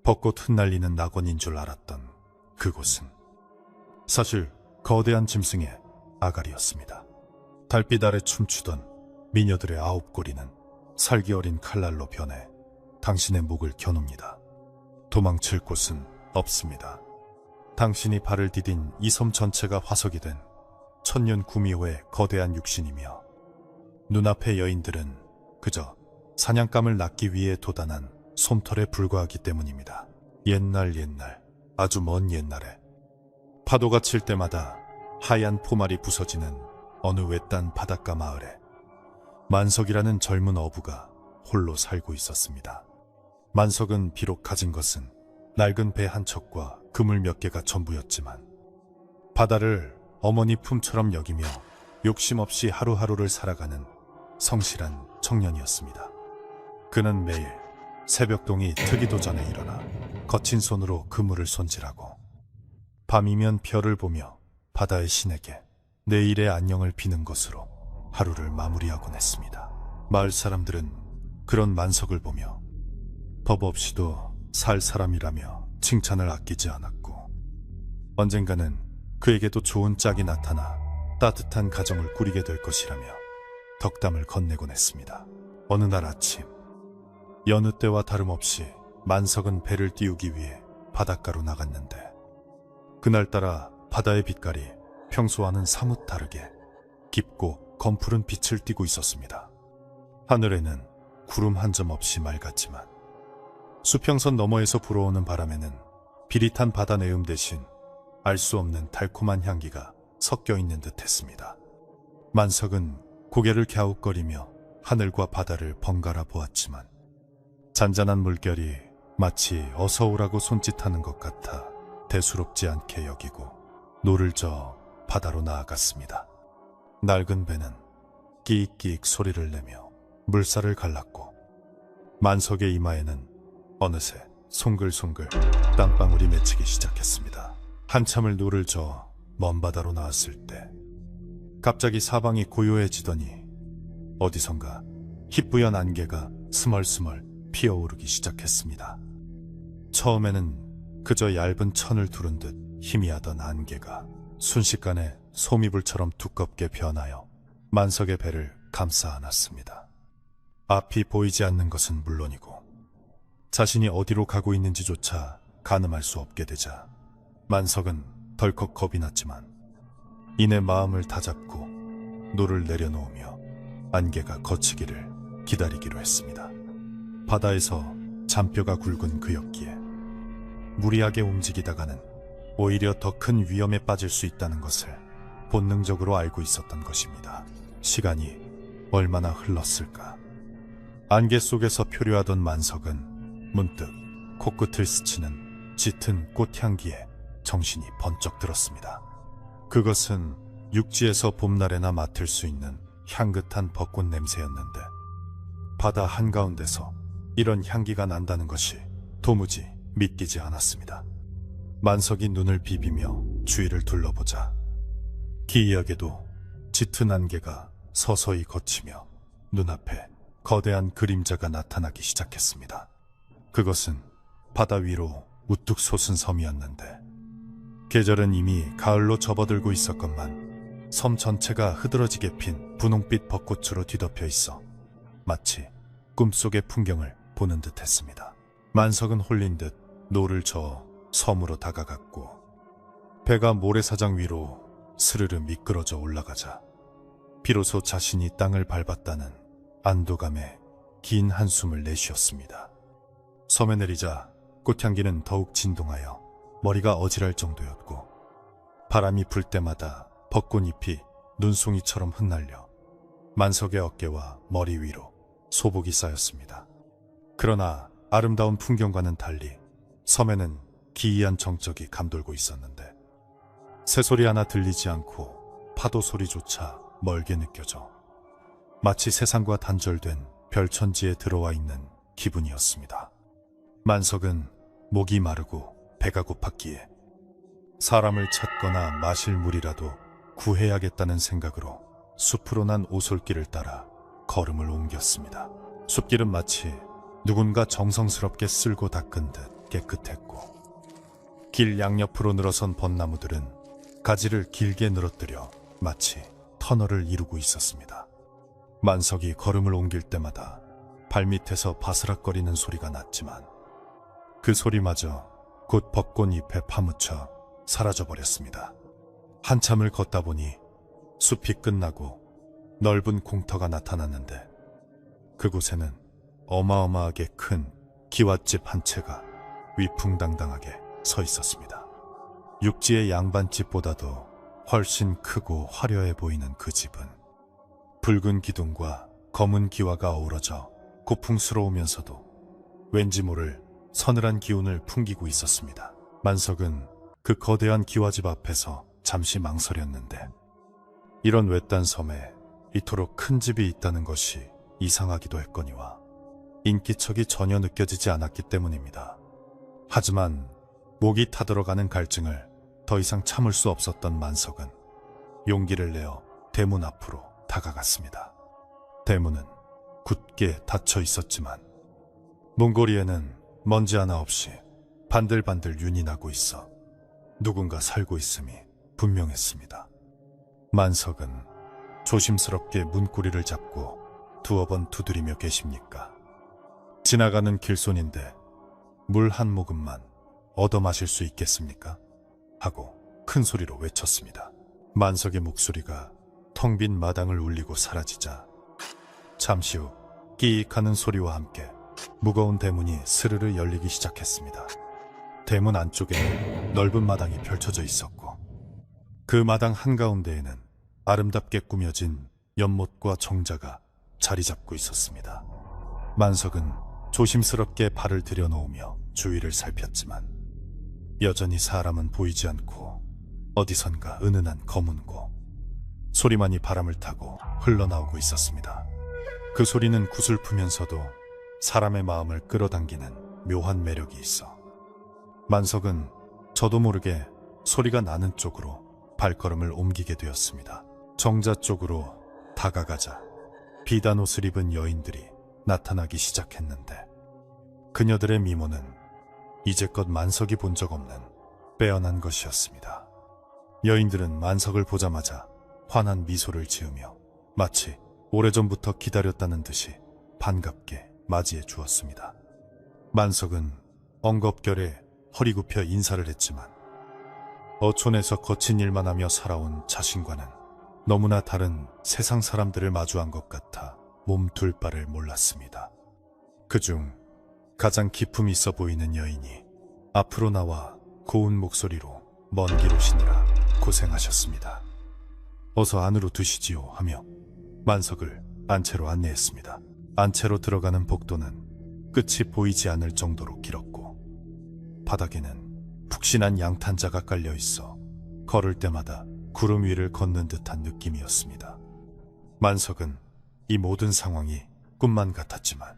벚꽃 흩날리는 낙원인 줄 알았던 그곳은 사실 거대한 짐승의 아가리였습니다. 달빛 아래 춤추던 미녀들의 9꼬리는 살기 어린 칼날로 변해 당신의 목을 겨눕니다. 도망칠 곳은 없습니다. 당신이 발을 디딘 이 섬 전체가 화석이 된 천년 구미호의 거대한 육신이며 눈앞의 여인들은 그저 사냥감을 낳기 위해 도단한 솜털에 불과하기 때문입니다. 옛날 아주 먼 옛날에 파도가 칠 때마다 하얀 포말이 부서지는 어느 외딴 바닷가 마을에 만석이라는 젊은 어부가 홀로 살고 있었습니다. 만석은 비록 가진 것은 낡은 배 한 척과 그물 몇 개가 전부였지만 바다를 어머니 품처럼 여기며 욕심 없이 하루하루를 살아가는 성실한 청년이었습니다. 그는 매일 새벽동이 트기도 전에 일어나 거친 손으로 그물을 손질하고 밤이면 별을 보며 바다의 신에게 내일의 안녕을 비는 것으로 하루를 마무리하곤 했습니다. 마을 사람들은 그런 만석을 보며 법 없이도 살 사람이라며 칭찬을 아끼지 않았고 언젠가는 그에게도 좋은 짝이 나타나 따뜻한 가정을 꾸리게 될 것이라며 덕담을 건네곤 했습니다. 어느 날 아침 여느 때와 다름없이 만석은 배를 띄우기 위해 바닷가로 나갔는데 그날따라 바다의 빛깔이 평소와는 사뭇 다르게 깊고 검푸른 빛을 띠고 있었습니다. 하늘에는 구름 한 점 없이 맑았지만 수평선 너머에서 불어오는 바람에는 비릿한 바다 내음 대신 알 수 없는 달콤한 향기가 섞여 있는 듯 했습니다. 만석은 고개를 갸웃거리며 하늘과 바다를 번갈아 보았지만 잔잔한 물결이 마치 어서 오라고 손짓하는 것 같아 대수롭지 않게 여기고 노를 저어 바다로 나아갔습니다. 낡은 배는 끼익끼익 소리를 내며 물살을 갈랐고 만석의 이마에는 어느새 송글송글 땀방울이 맺히기 시작했습니다. 한참을 노를 저어 먼 바다로 나왔을 때 갑자기 사방이 고요해지더니 어디선가 희뿌연 안개가 스멀스멀 피어오르기 시작했습니다. 처음에는 그저 얇은 천을 두른 듯 희미하던 안개가 순식간에 소미불처럼 두껍게 변하여 만석의 배를 감싸 안았습니다. 앞이 보이지 않는 것은 물론이고 자신이 어디로 가고 있는지조차 가늠할 수 없게 되자 만석은 덜컥 겁이 났지만 이내 마음을 다잡고 노를 내려놓으며 안개가 걷히기를 기다리기로 했습니다. 바다에서 잔뼈가 굵은 그였기에 무리하게 움직이다가는 오히려 더 큰 위험에 빠질 수 있다는 것을 본능적으로 알고 있었던 것입니다. 시간이 얼마나 흘렀을까. 안개 속에서 표류하던 만석은 문득 코끝을 스치는 짙은 꽃향기에 정신이 번쩍 들었습니다. 그것은 육지에서 봄날에나 맡을 수 있는 향긋한 벚꽃 냄새였는데 바다 한가운데서 이런 향기가 난다는 것이 도무지 믿기지 않았습니다. 만석이 눈을 비비며 주위를 둘러보자 기이하게도 짙은 안개가 서서히 걷히며 눈앞에 거대한 그림자가 나타나기 시작했습니다. 그것은 바다 위로 우뚝 솟은 섬이었는데 계절은 이미 가을로 접어들고 있었건만 섬 전체가 흐드러지게 핀 분홍빛 벚꽃으로 뒤덮여 있어 마치 꿈속의 풍경을 보는 듯 했습니다. 만석은 홀린 듯 노를 저어 섬으로 다가갔고 배가 모래사장 위로 스르르 미끄러져 올라가자 비로소 자신이 땅을 밟았다는 안도감에 긴 한숨을 내쉬었습니다. 섬에 내리자 꽃향기는 더욱 진동하여 머리가 어지랄 정도였고 바람이 불 때마다 벚꽃잎이 눈송이처럼 흩날려 만석의 어깨와 머리 위로 소복이 쌓였습니다. 그러나 아름다운 풍경과는 달리 섬에는 기이한 정적이 감돌고 있었는데 새소리 하나 들리지 않고 파도 소리조차 멀게 느껴져 마치 세상과 단절된 별천지에 들어와 있는 기분이었습니다. 만석은 목이 마르고 배가 고팠기에 사람을 찾거나 마실 물이라도 구해야겠다는 생각으로 숲으로 난 오솔길을 따라 걸음을 옮겼습니다. 숲길은 마치 누군가 정성스럽게 쓸고 닦은 듯 깨끗했고 길 양옆으로 늘어선 벚나무들은 가지를 길게 늘어뜨려 마치 터널을 이루고 있었습니다. 만석이 걸음을 옮길 때마다 발밑에서 바스락거리는 소리가 났지만 그 소리마저 곧 벚꽃 잎에 파묻혀 사라져버렸습니다. 한참을 걷다 보니 숲이 끝나고 넓은 공터가 나타났는데 그곳에는 어마어마하게 큰 기와집 한 채가 위풍당당하게 서 있었습니다. 육지의 양반집보다도 훨씬 크고 화려해 보이는 그 집은 붉은 기둥과 검은 기와가 어우러져 고풍스러우면서도 왠지 모를 서늘한 기운을 풍기고 있었습니다. 만석은 그 거대한 기와집 앞에서 잠시 망설였는데 이런 외딴 섬에 이토록 큰 집이 있다는 것이 이상하기도 했거니와 인기척이 전혀 느껴지지 않았기 때문입니다. 하지만 목이 타들어가는 갈증을 더 이상 참을 수 없었던 만석은 용기를 내어 대문 앞으로 다가갔습니다. 대문은 굳게 닫혀 있었지만 문고리에는 먼지 하나 없이 반들반들 윤이 나고 있어 누군가 살고 있음이 분명했습니다. 만석은 조심스럽게 문고리를 잡고 두어 번 두드리며 계십니까? 지나가는 길손인데 물 한 모금만 얻어 마실 수 있겠습니까? 하고 큰 소리로 외쳤습니다. 만석의 목소리가 텅 빈 마당을 울리고 사라지자 잠시 후 끼익 하는 소리와 함께 무거운 대문이 스르르 열리기 시작했습니다. 대문 안쪽에는 넓은 마당이 펼쳐져 있었고 그 마당 한가운데에는 아름답게 꾸며진 연못과 정자가 자리 잡고 있었습니다. 만석은 조심스럽게 발을 들여놓으며 주위를 살폈지만 여전히 사람은 보이지 않고 어디선가 은은한 검은고 소리만이 바람을 타고 흘러나오고 있었습니다. 그 소리는 구슬프면서도 사람의 마음을 끌어당기는 묘한 매력이 있어 만석은 저도 모르게 소리가 나는 쪽으로 발걸음을 옮기게 되었습니다. 정자 쪽으로 다가가자 비단 옷을 입은 여인들이 나타나기 시작했는데 그녀들의 미모는 이제껏 만석이 본 적 없는 빼어난 것이었습니다. 여인들은 만석을 보자마자 환한 미소를 지으며 마치 오래전부터 기다렸다는 듯이 반갑게 맞이해 주었습니다. 만석은 엉겁결에 허리 굽혀 인사를 했지만 어촌에서 거친 일만 하며 살아온 자신과는 너무나 다른 세상 사람들을 마주한 것 같아 몸 둘 바를 몰랐습니다. 그중 가장 기품 있어 보이는 여인이 앞으로 나와 고운 목소리로 먼 길 오시느라 고생하셨습니다. 어서 안으로 드시지요 하며 만석을 안채로 안내했습니다. 안채로 들어가는 복도는 끝이 보이지 않을 정도로 길었고 바닥에는 푹신한 양탄자가 깔려 있어 걸을 때마다 구름 위를 걷는 듯한 느낌이었습니다. 만석은 이 모든 상황이 꿈만 같았지만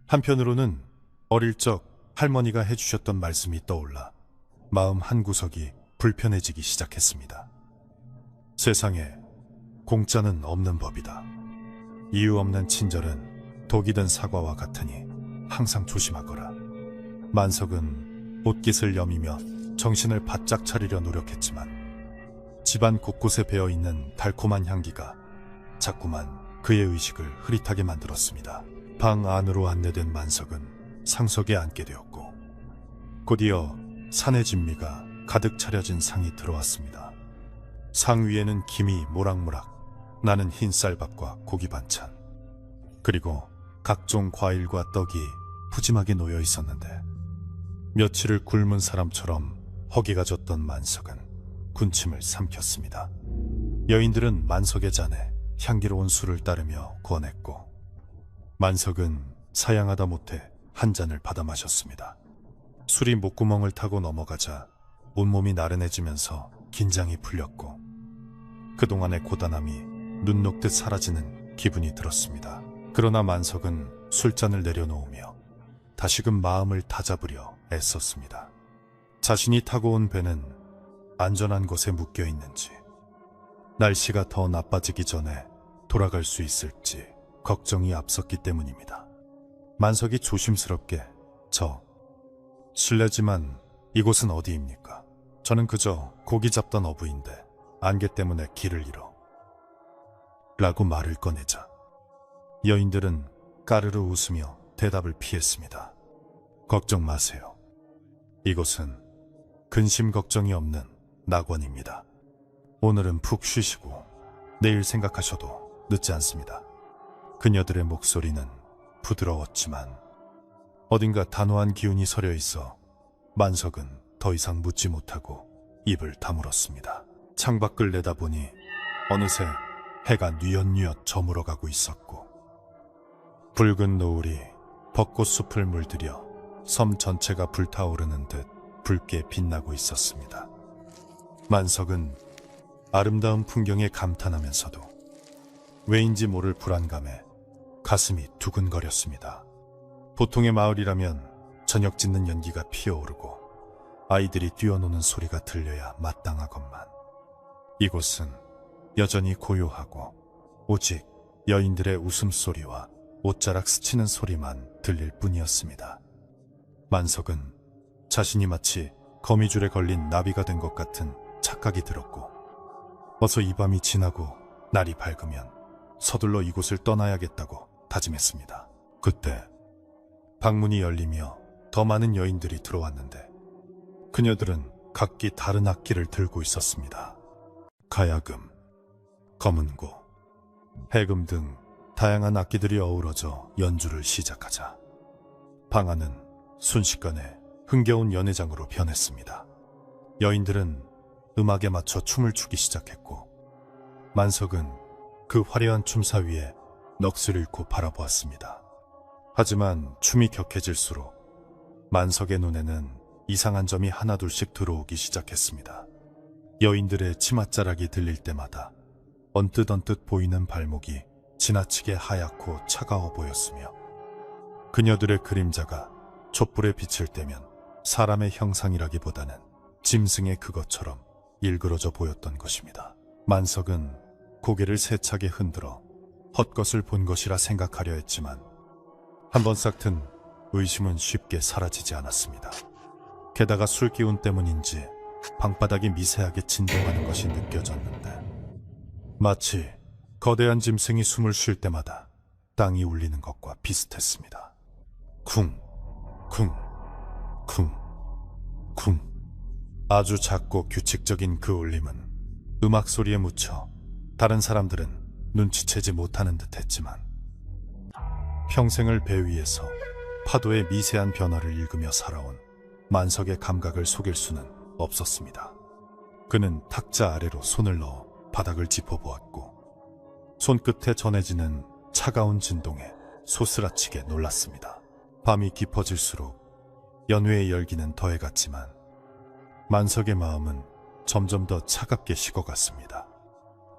한편으로는 어릴 적 할머니가 해주셨던 말씀이 떠올라 마음 한구석이 불편해지기 시작했습니다. 세상에 공짜는 없는 법이다. 이유 없는 친절은 독이 든 사과와 같으니 항상 조심하거라. 만석은 옷깃을 여미며 정신을 바짝 차리려 노력했지만 집안 곳곳에 배어있는 달콤한 향기가 자꾸만 그의 의식을 흐릿하게 만들었습니다. 방 안으로 안내된 만석은 상석에 앉게 되었고 곧이어 산의 진미가 가득 차려진 상이 들어왔습니다. 상 위에는 김이 모락모락 나는 흰 쌀밥과 고기 반찬 그리고 각종 과일과 떡이 푸짐하게 놓여 있었는데 며칠을 굶은 사람처럼 허기가 졌던 만석은 군침을 삼켰습니다. 여인들은 만석의 잔에 향기로운 술을 따르며 권했고 만석은 사양하다 못해 한 잔을 받아 마셨습니다. 술이 목구멍을 타고 넘어가자 온몸이 나른해지면서 긴장이 풀렸고 그동안의 고단함이 눈 녹듯 사라지는 기분이 들었습니다. 그러나 만석은 술잔을 내려놓으며 다시금 마음을 다잡으려 애썼습니다. 자신이 타고 온 배는 안전한 곳에 묶여 있는지 날씨가 더 나빠지기 전에 돌아갈 수 있을지 걱정이 앞섰기 때문입니다. 만석이 조심스럽게 저 실례지만 이곳은 어디입니까? 저는 그저 고기 잡던 어부인데 안개 때문에 길을 잃어. 라고 말을 꺼내자 여인들은 까르르 웃으며 대답을 피했습니다. 걱정 마세요. 이곳은 근심 걱정이 없는 낙원입니다. 오늘은 푹 쉬시고 내일 생각하셔도 늦지 않습니다. 그녀들의 목소리는 부드러웠지만 어딘가 단호한 기운이 서려 있어 만석은 더 이상 묻지 못하고 입을 다물었습니다. 창밖을 내다보니 어느새 해가 뉘엿뉘엿 저물어가고 있었고 붉은 노을이 벚꽃숲을 물들여 섬 전체가 불타오르는 듯 붉게 빛나고 있었습니다. 만석은 아름다운 풍경에 감탄하면서도 왜인지 모를 불안감에 가슴이 두근거렸습니다. 보통의 마을이라면 저녁 짓는 연기가 피어오르고 아이들이 뛰어노는 소리가 들려야 마땅하건만 이곳은 여전히 고요하고 오직 여인들의 웃음소리와 옷자락 스치는 소리만 들릴 뿐이었습니다. 만석은 자신이 마치 거미줄에 걸린 나비가 된 것 같은 착각이 들었고 어서 이 밤이 지나고 날이 밝으면 서둘러 이곳을 떠나야겠다고 다짐했습니다. 그때 방문이 열리며 더 많은 여인들이 들어왔는데 그녀들은 각기 다른 악기를 들고 있었습니다. 가야금, 검은고, 해금 등 다양한 악기들이 어우러져 연주를 시작하자 방 안은 순식간에 흥겨운 연회장으로 변했습니다. 여인들은 음악에 맞춰 춤을 추기 시작했고 만석은 그 화려한 춤사 위에 넋을 잃고 바라보았습니다. 하지만 춤이 격해질수록 만석의 눈에는 이상한 점이 하나둘씩 들어오기 시작했습니다. 여인들의 치맛자락이 들릴 때마다 언뜻언뜻 보이는 발목이 지나치게 하얗고 차가워 보였으며 그녀들의 그림자가 촛불에 빛을 떼면 사람의 형상이라기보다는 짐승의 그것처럼 일그러져 보였던 것입니다. 만석은 고개를 세차게 흔들어 헛것을 본 것이라 생각하려 했지만 한번 싹 튼 의심은 쉽게 사라지지 않았습니다. 게다가 술 기운 때문인지 방바닥이 미세하게 진동하는 것이 느껴졌는데 마치 거대한 짐승이 숨을 쉴 때마다 땅이 울리는 것과 비슷했습니다. 쿵, 쿵, 쿵, 쿵. 아주 작고 규칙적인 그 울림은 음악 소리에 묻혀 다른 사람들은 눈치채지 못하는 듯 했지만 평생을 배 위에서 파도의 미세한 변화를 읽으며 살아온 만석의 감각을 속일 수는 없었습니다. 그는 탁자 아래로 손을 넣어 바닥을 짚어보았고 손끝에 전해지는 차가운 진동에 소스라치게 놀랐습니다. 밤이 깊어질수록 연회의 열기는 더해갔지만 만석의 마음은 점점 더 차갑게 식어갔습니다.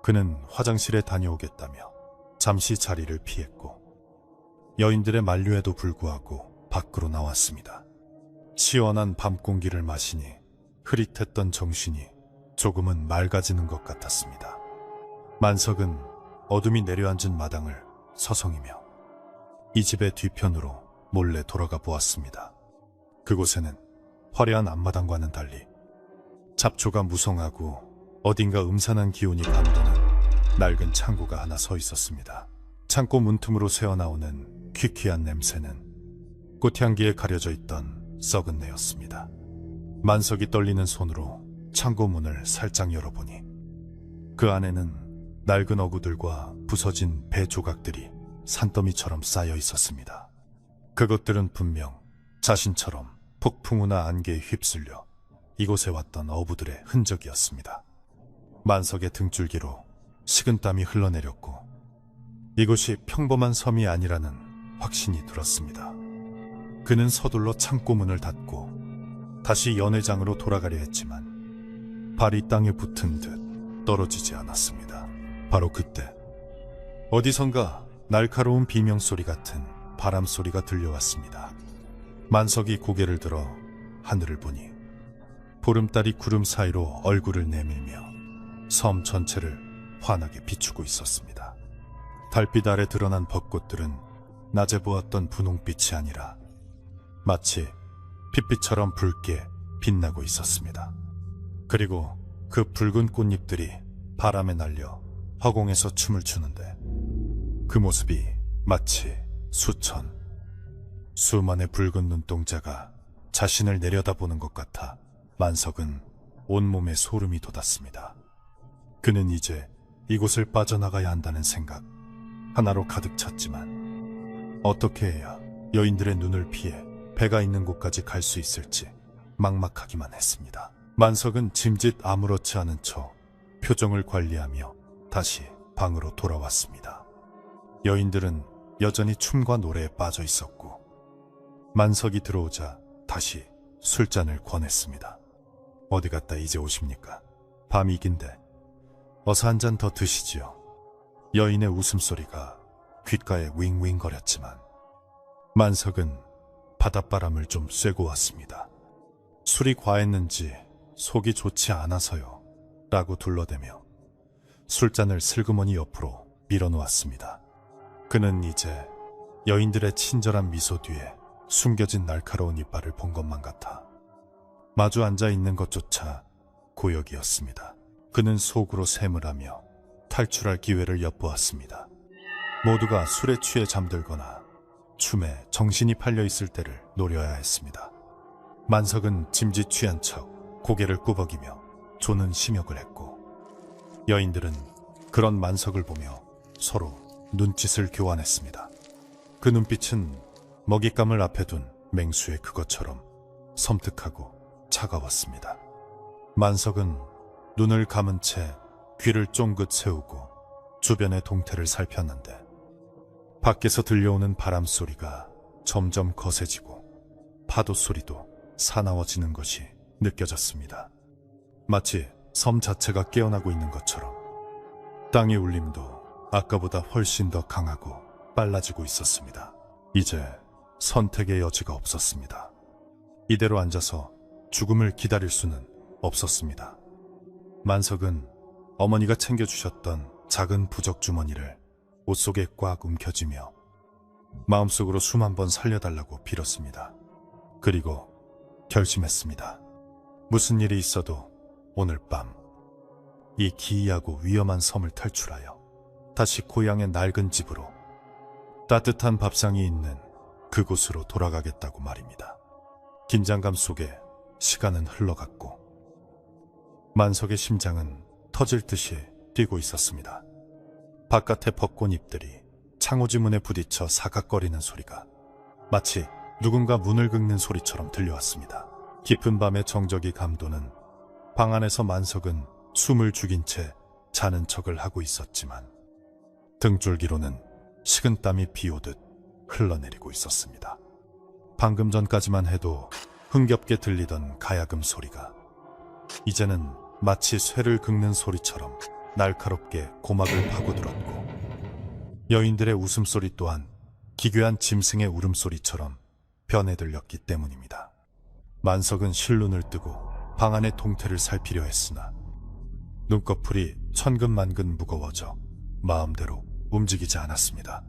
그는 화장실에 다녀오겠다며 잠시 자리를 피했고 여인들의 만류에도 불구하고 밖으로 나왔습니다. 시원한 밤 공기를 마시니 흐릿했던 정신이 조금은 맑아지는 것 같았습니다. 만석은 어둠이 내려앉은 마당을 서성이며 이 집의 뒤편으로 몰래 돌아가 보았습니다. 그곳에는 화려한 앞마당과는 달리 잡초가 무성하고 어딘가 음산한 기운이 감도는 낡은 창고가 하나 서 있었습니다. 창고 문틈으로 새어나오는 퀴퀴한 냄새는 꽃향기에 가려져 있던 썩은 내였습니다. 만석이 떨리는 손으로 창고 문을 살짝 열어보니 그 안에는 낡은 어구들과 부서진 배 조각들이 산더미처럼 쌓여 있었습니다. 그것들은 분명 자신처럼 폭풍우나 안개에 휩쓸려 이곳에 왔던 어부들의 흔적이었습니다. 만석의 등줄기로 식은땀이 흘러내렸고 이곳이 평범한 섬이 아니라는 확신이 들었습니다. 그는 서둘러 창고 문을 닫고 다시 연회장으로 돌아가려 했지만 발이 땅에 붙은 듯 떨어지지 않았습니다. 바로 그때 어디선가 날카로운 비명소리 같은 바람소리가 들려왔습니다. 만석이 고개를 들어 하늘을 보니 보름달이 구름 사이로 얼굴을 내밀며 섬 전체를 환하게 비추고 있었습니다. 달빛 아래 드러난 벚꽃들은 낮에 보았던 분홍빛이 아니라 마치 핏빛처럼 붉게 빛나고 있었습니다. 그리고 그 붉은 꽃잎들이 바람에 날려 허공에서 춤을 추는데 그 모습이 마치 수만의 붉은 눈동자가 자신을 내려다보는 것 같아 만석은 온몸에 소름이 돋았습니다. 그는 이제 이곳을 빠져나가야 한다는 생각 하나로 가득 찼지만 어떻게 해야 여인들의 눈을 피해 배가 있는 곳까지 갈 수 있을지 막막하기만 했습니다. 만석은 짐짓 아무렇지 않은 척 표정을 관리하며 다시 방으로 돌아왔습니다. 여인들은 여전히 춤과 노래에 빠져 있었고 만석이 들어오자 다시 술잔을 권했습니다. 어디 갔다 이제 오십니까? 밤이 긴데 어서 한 잔 더 드시지요. 여인의 웃음소리가 귓가에 윙윙거렸지만 만석은 바닷바람을 좀 쐬고 왔습니다. 술이 과했는지 속이 좋지 않아서요 라고 둘러대며 술잔을 슬그머니 옆으로 밀어놓았습니다. 그는 이제 여인들의 친절한 미소 뒤에 숨겨진 날카로운 이빨을 본 것만 같아 마주 앉아 있는 것조차 고역이었습니다. 그는 속으로 샘을 하며 탈출할 기회를 엿보았습니다. 모두가 술에 취해 잠들거나 춤에 정신이 팔려 있을 때를 노려야 했습니다. 만석은 짐짓 취한 척 고개를 꾸벅이며 조는 심역을 했고 여인들은 그런 만석을 보며 서로 눈짓을 교환했습니다. 그 눈빛은 먹잇감을 앞에 둔 맹수의 그것처럼 섬뜩하고 차가웠습니다. 만석은 눈을 감은 채 귀를 쫑긋 세우고 주변의 동태를 살폈는데 밖에서 들려오는 바람 소리가 점점 거세지고 파도 소리도 사나워지는 것이 느껴졌습니다. 마치 섬 자체가 깨어나고 있는 것처럼 땅의 울림도 아까보다 훨씬 더 강하고 빨라지고 있었습니다. 이제 선택의 여지가 없었습니다. 이대로 앉아서 죽음을 기다릴 수는 없었습니다. 만석은 어머니가 챙겨주셨던 작은 부적 주머니를 옷 속에 꽉 움켜쥐며 마음속으로 숨 한 번 살려달라고 빌었습니다. 그리고 결심했습니다. 무슨 일이 있어도 오늘 밤 이 기이하고 위험한 섬을 탈출하여 다시 고향의 낡은 집으로 따뜻한 밥상이 있는 그곳으로 돌아가겠다고 말입니다. 긴장감 속에 시간은 흘러갔고 만석의 심장은 터질 듯이 뛰고 있었습니다. 바깥의 벚꽃잎들이 창호지문에 부딪혀 사각거리는 소리가 마치 누군가 문을 긁는 소리처럼 들려왔습니다. 깊은 밤의 정적이 감도는 방 안에서 만석은 숨을 죽인 채 자는 척을 하고 있었지만 등줄기로는 식은땀이 비오듯 흘러내리고 있었습니다. 방금 전까지만 해도 흥겹게 들리던 가야금 소리가 이제는 마치 쇠를 긁는 소리처럼 날카롭게 고막을 파고들었고 여인들의 웃음소리 또한 기괴한 짐승의 울음소리처럼 변해 들렸기 때문입니다. 만석은 실눈을 뜨고 방 안의 동태를 살피려 했으나 눈꺼풀이 천근만근 무거워져 마음대로 움직이지 않았습니다.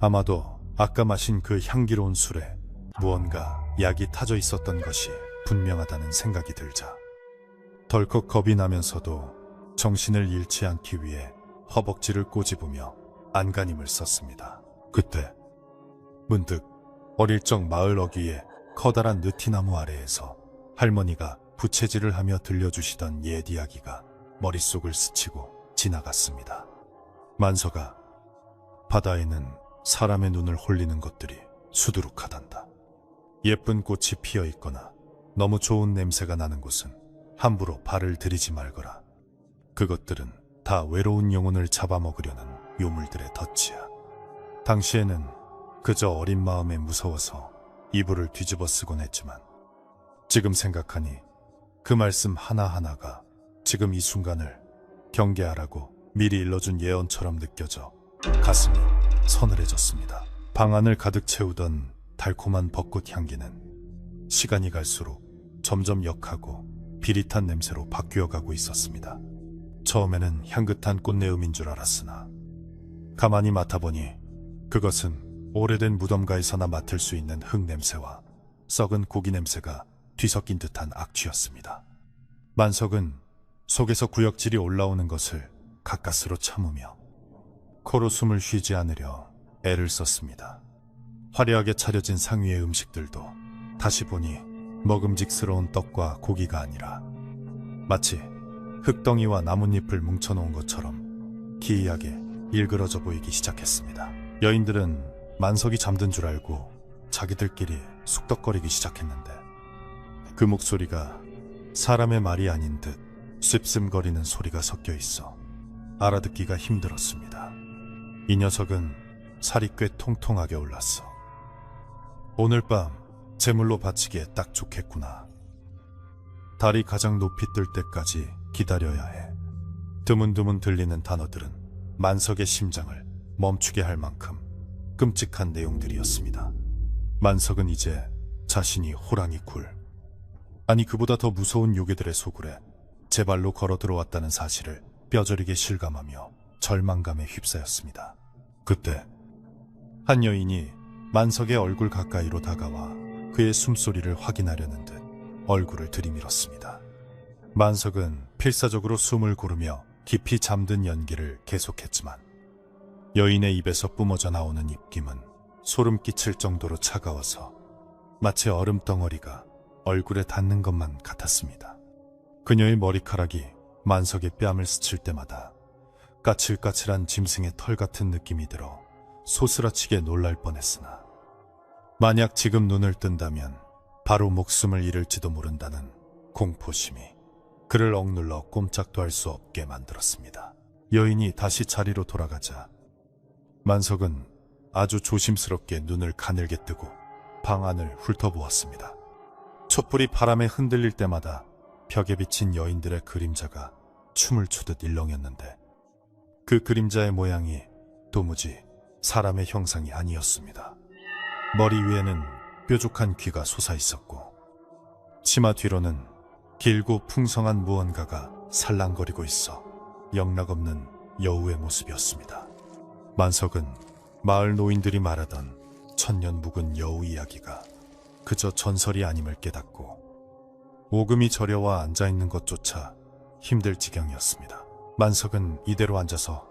아마도 아까 마신 그 향기로운 술에 무언가 약이 타져 있었던 것이 분명하다는 생각이 들자 덜컥 겁이 나면서도 정신을 잃지 않기 위해 허벅지를 꼬집으며 안간힘을 썼습니다. 그때 문득 어릴 적 마을 어귀의 커다란 느티나무 아래에서 할머니가 부채질을 하며 들려주시던 옛 이야기가 머릿속을 스치고 지나갔습니다. 만서가 바다에는 사람의 눈을 홀리는 것들이 수두룩하단다. 예쁜 꽃이 피어 있거나 너무 좋은 냄새가 나는 곳은 함부로 발을 들이지 말거라. 그것들은 다 외로운 영혼을 잡아먹으려는 요물들의 덫이야. 당시에는 그저 어린 마음에 무서워서 이불을 뒤집어 쓰곤 했지만 지금 생각하니 그 말씀 하나하나가 지금 이 순간을 경계하라고 미리 일러준 예언처럼 느껴져 가슴이 서늘해졌습니다. 방 안을 가득 채우던 달콤한 벚꽃 향기는 시간이 갈수록 점점 역하고 비릿한 냄새로 바뀌어가고 있었습니다. 처음에는 향긋한 꽃내음인 줄 알았으나 가만히 맡아보니 그것은 오래된 무덤가에서나 맡을 수 있는 흙냄새와 썩은 고기 냄새가 뒤섞인 듯한 악취였습니다. 만석은 속에서 구역질이 올라오는 것을 가까스로 참으며 코로 숨을 쉬지 않으려 애를 썼습니다. 화려하게 차려진 상위의 음식들도 다시 보니 먹음직스러운 떡과 고기가 아니라 마치 흙덩이와 나뭇잎을 뭉쳐놓은 것처럼 기이하게 일그러져 보이기 시작했습니다. 여인들은 만석이 잠든 줄 알고 자기들끼리 쑥덕거리기 시작했는데 그 목소리가 사람의 말이 아닌 듯 씹슴거리는 소리가 섞여 있어 알아듣기가 힘들었습니다. 이 녀석은 살이 꽤 통통하게 올랐어. 오늘 밤 제물로 바치기에 딱 좋겠구나. 달이 가장 높이 뜰 때까지 기다려야 해. 드문드문 들리는 단어들은 만석의 심장을 멈추게 할 만큼 끔찍한 내용들이었습니다. 만석은 이제 자신이 호랑이 굴, 아니 그보다 더 무서운 요괴들의 소굴에 제 발로 걸어 들어왔다는 사실을 뼈저리게 실감하며 절망감에 휩싸였습니다. 그때 한 여인이 만석의 얼굴 가까이로 다가와 그의 숨소리를 확인하려는 듯 얼굴을 들이밀었습니다. 만석은 필사적으로 숨을 고르며 깊이 잠든 연기를 계속했지만 여인의 입에서 뿜어져 나오는 입김은 소름 끼칠 정도로 차가워서 마치 얼음덩어리가 얼굴에 닿는 것만 같았습니다. 그녀의 머리카락이 만석의 뺨을 스칠 때마다 까칠까칠한 짐승의 털 같은 느낌이 들어 소스라치게 놀랄 뻔했으나 만약 지금 눈을 뜬다면 바로 목숨을 잃을지도 모른다는 공포심이 그를 억눌러 꼼짝도 할 수 없게 만들었습니다. 여인이 다시 자리로 돌아가자 만석은 아주 조심스럽게 눈을 가늘게 뜨고 방 안을 훑어보았습니다. 촛불이 바람에 흔들릴 때마다 벽에 비친 여인들의 그림자가 춤을 추듯 일렁였는데 그 그림자의 모양이 도무지 사람의 형상이 아니었습니다. 머리 위에는 뾰족한 귀가 솟아있었고 치마 뒤로는 길고 풍성한 무언가가 살랑거리고 있어 영락없는 여우의 모습이었습니다. 만석은 마을 노인들이 말하던 천년 묵은 여우 이야기가 그저 전설이 아님을 깨닫고 오금이 저려와 앉아있는 것조차 힘들 지경이었습니다. 만석은 이대로 앉아서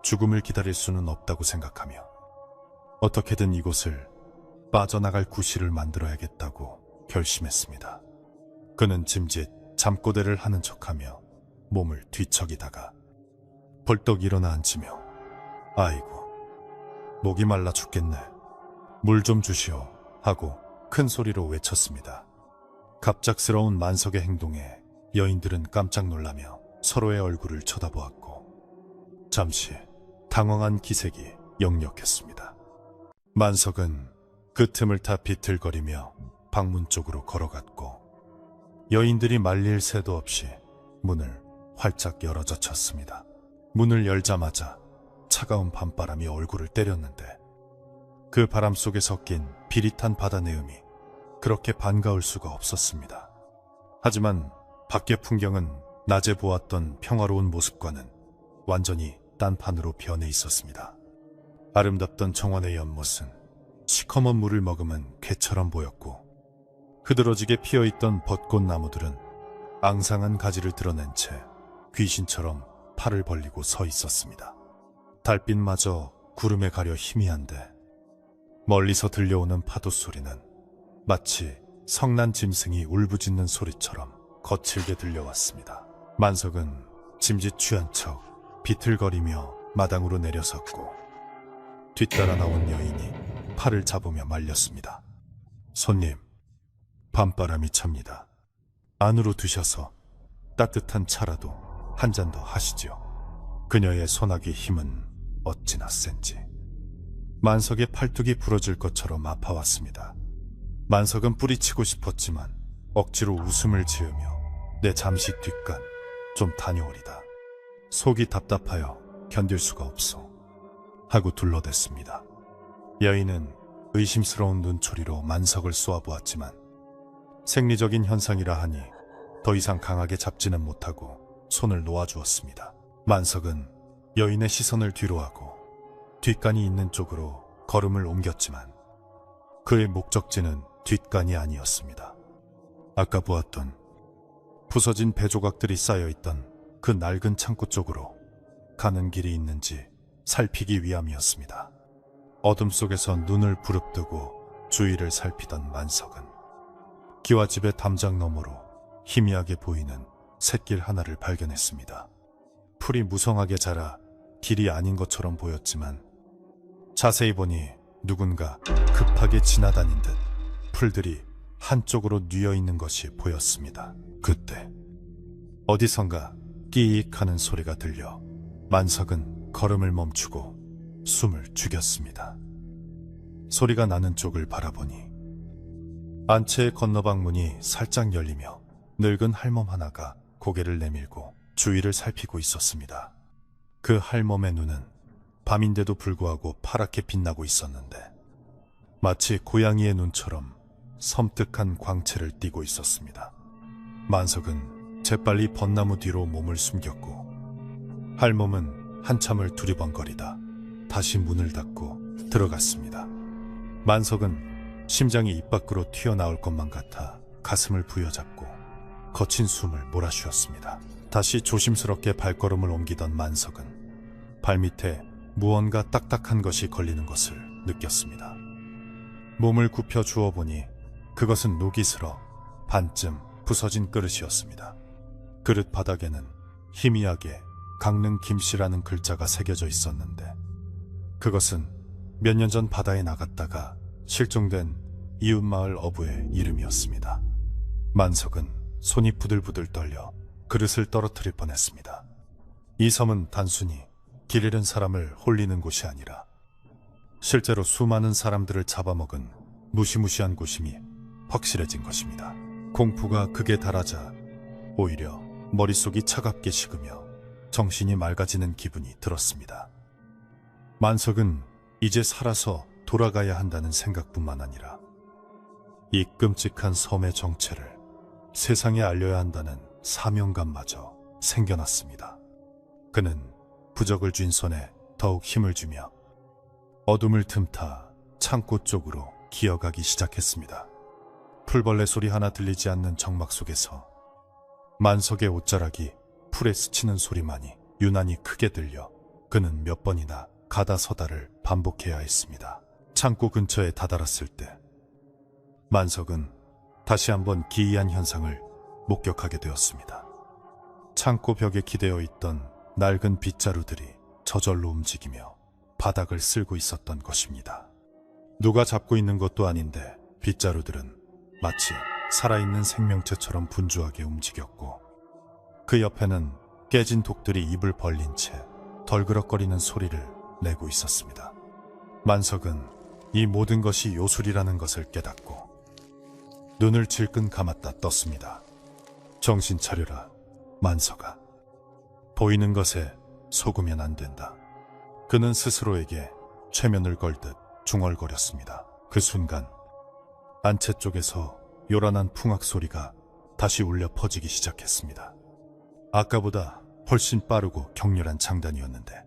죽음을 기다릴 수는 없다고 생각하며 어떻게든 이곳을 빠져나갈 구실을 만들어야겠다고 결심했습니다. 그는 짐짓 잠꼬대를 하는 척하며 몸을 뒤척이다가 벌떡 일어나 앉으며 아이고 목이 말라 죽겠네. 물 좀 주시오 하고 큰 소리로 외쳤습니다. 갑작스러운 만석의 행동에 여인들은 깜짝 놀라며 서로의 얼굴을 쳐다보았고 잠시 당황한 기색이 역력했습니다. 만석은 그 틈을 타 비틀거리며 방문 쪽으로 걸어갔고 여인들이 말릴 새도 없이 문을 활짝 열어젖혔습니다. 문을 열자마자 차가운 밤바람이 얼굴을 때렸는데 그 바람 속에 섞인 비릿한 바다 내음이 그렇게 반가울 수가 없었습니다. 하지만 밖의 풍경은 낮에 보았던 평화로운 모습과는 완전히 딴판으로 변해 있었습니다. 아름답던 정원의 연못은 시커먼 물을 머금은 개처럼 보였고 흐드러지게 피어있던 벚꽃나무들은 앙상한 가지를 드러낸 채 귀신처럼 팔을 벌리고 서 있었습니다. 달빛마저 구름에 가려 희미한데 멀리서 들려오는 파도 소리는 마치 성난 짐승이 울부짖는 소리처럼 거칠게 들려왔습니다. 만석은 짐짓 취한 척 비틀거리며 마당으로 내려섰고 뒤따라 나온 여인이 팔을 잡으며 말렸습니다. 손님, 밤바람이 찹니다. 안으로 드셔서 따뜻한 차라도 한 잔 더 하시지요. 그녀의 소나기 힘은 어찌나 센지 만석의 팔뚝이 부러질 것처럼 아파왔습니다. 만석은 뿌리치고 싶었지만 억지로 웃음을 지으며 내 잠시 뒷간 좀 다녀오리다. 속이 답답하여 견딜 수가 없어 하고 둘러댔습니다. 여인은 의심스러운 눈초리로 만석을 쏘아보았지만 생리적인 현상이라 하니 더 이상 강하게 잡지는 못하고 손을 놓아주었습니다. 만석은 여인의 시선을 뒤로하고 뒷간이 있는 쪽으로 걸음을 옮겼지만 그의 목적지는 뒷간이 아니었습니다. 아까 보았던 부서진 배조각들이 쌓여있던 그 낡은 창고 쪽으로 가는 길이 있는지 살피기 위함이었습니다. 어둠 속에서 눈을 부릅뜨고 주위를 살피던 만석은 기와집의 담장 너머로 희미하게 보이는 샛길 하나를 발견했습니다. 풀이 무성하게 자라 길이 아닌 것처럼 보였지만 자세히 보니 누군가 급하게 지나다닌 듯 풀들이 한쪽으로 뉘어 있는 것이 보였습니다. 그때 어디선가 끼익 하는 소리가 들려 만석은 걸음을 멈추고 숨을 죽였습니다. 소리가 나는 쪽을 바라보니 안채의 건너방 문이 살짝 열리며 늙은 할멈 하나가 고개를 내밀고 주위를 살피고 있었습니다. 그 할멈의 눈은 밤인데도 불구하고 파랗게 빛나고 있었는데 마치 고양이의 눈처럼 섬뜩한 광채를 띠고 있었습니다. 만석은 재빨리 벚나무 뒤로 몸을 숨겼고 할멈은 한참을 두리번거리다 다시 문을 닫고 들어갔습니다. 만석은 심장이 입 밖으로 튀어나올 것만 같아 가슴을 부여잡고 거친 숨을 몰아쉬었습니다. 다시 조심스럽게 발걸음을 옮기던 만석은 발밑에 무언가 딱딱한 것이 걸리는 것을 느꼈습니다. 몸을 굽혀 주워 보니 그것은 녹이 슬어 반쯤 부서진 그릇이었습니다. 그릇 바닥에는 희미하게 강릉 김씨라는 글자가 새겨져 있었는데 그것은 몇 년 전 바다에 나갔다가 실종된 이웃마을 어부의 이름이었습니다. 만석은 손이 부들부들 떨려 그릇을 떨어뜨릴 뻔했습니다. 이 섬은 단순히 길 잃은 사람을 홀리는 곳이 아니라 실제로 수많은 사람들을 잡아먹은 무시무시한 곳임이 확실해진 것입니다. 공포가 극에 달하자 오히려 머릿속이 차갑게 식으며 정신이 맑아지는 기분이 들었습니다. 만석은 이제 살아서 돌아가야 한다는 생각뿐만 아니라 이 끔찍한 섬의 정체를 세상에 알려야 한다는 사명감마저 생겨났습니다. 그는 부적을 쥔 손에 더욱 힘을 주며 어둠을 틈타 창고 쪽으로 기어가기 시작했습니다. 풀벌레 소리 하나 들리지 않는 정막 속에서 만석의 옷자락이 풀에 스치는 소리만이 유난히 크게 들려 그는 몇 번이나 가다 서다를 반복해야 했습니다. 창고 근처에 다다랐을 때 만석은 다시 한번 기이한 현상을 목격하게 되었습니다. 창고 벽에 기대어 있던 낡은 빗자루들이 저절로 움직이며 바닥을 쓸고 있었던 것입니다. 누가 잡고 있는 것도 아닌데 빗자루들은 마치 살아있는 생명체처럼 분주하게 움직였고 그 옆에는 깨진 독들이 입을 벌린 채 덜그럭거리는 소리를 내고 있었습니다. 만석은 이 모든 것이 요술이라는 것을 깨닫고 눈을 질끈 감았다 떴습니다. 정신 차려라, 만석아. 보이는 것에 속으면 안 된다. 그는 스스로에게 최면을 걸듯 중얼거렸습니다. 그 순간 안채 쪽에서 요란한 풍악 소리가 다시 울려 퍼지기 시작했습니다. 아까보다 훨씬 빠르고 격렬한 장단이었는데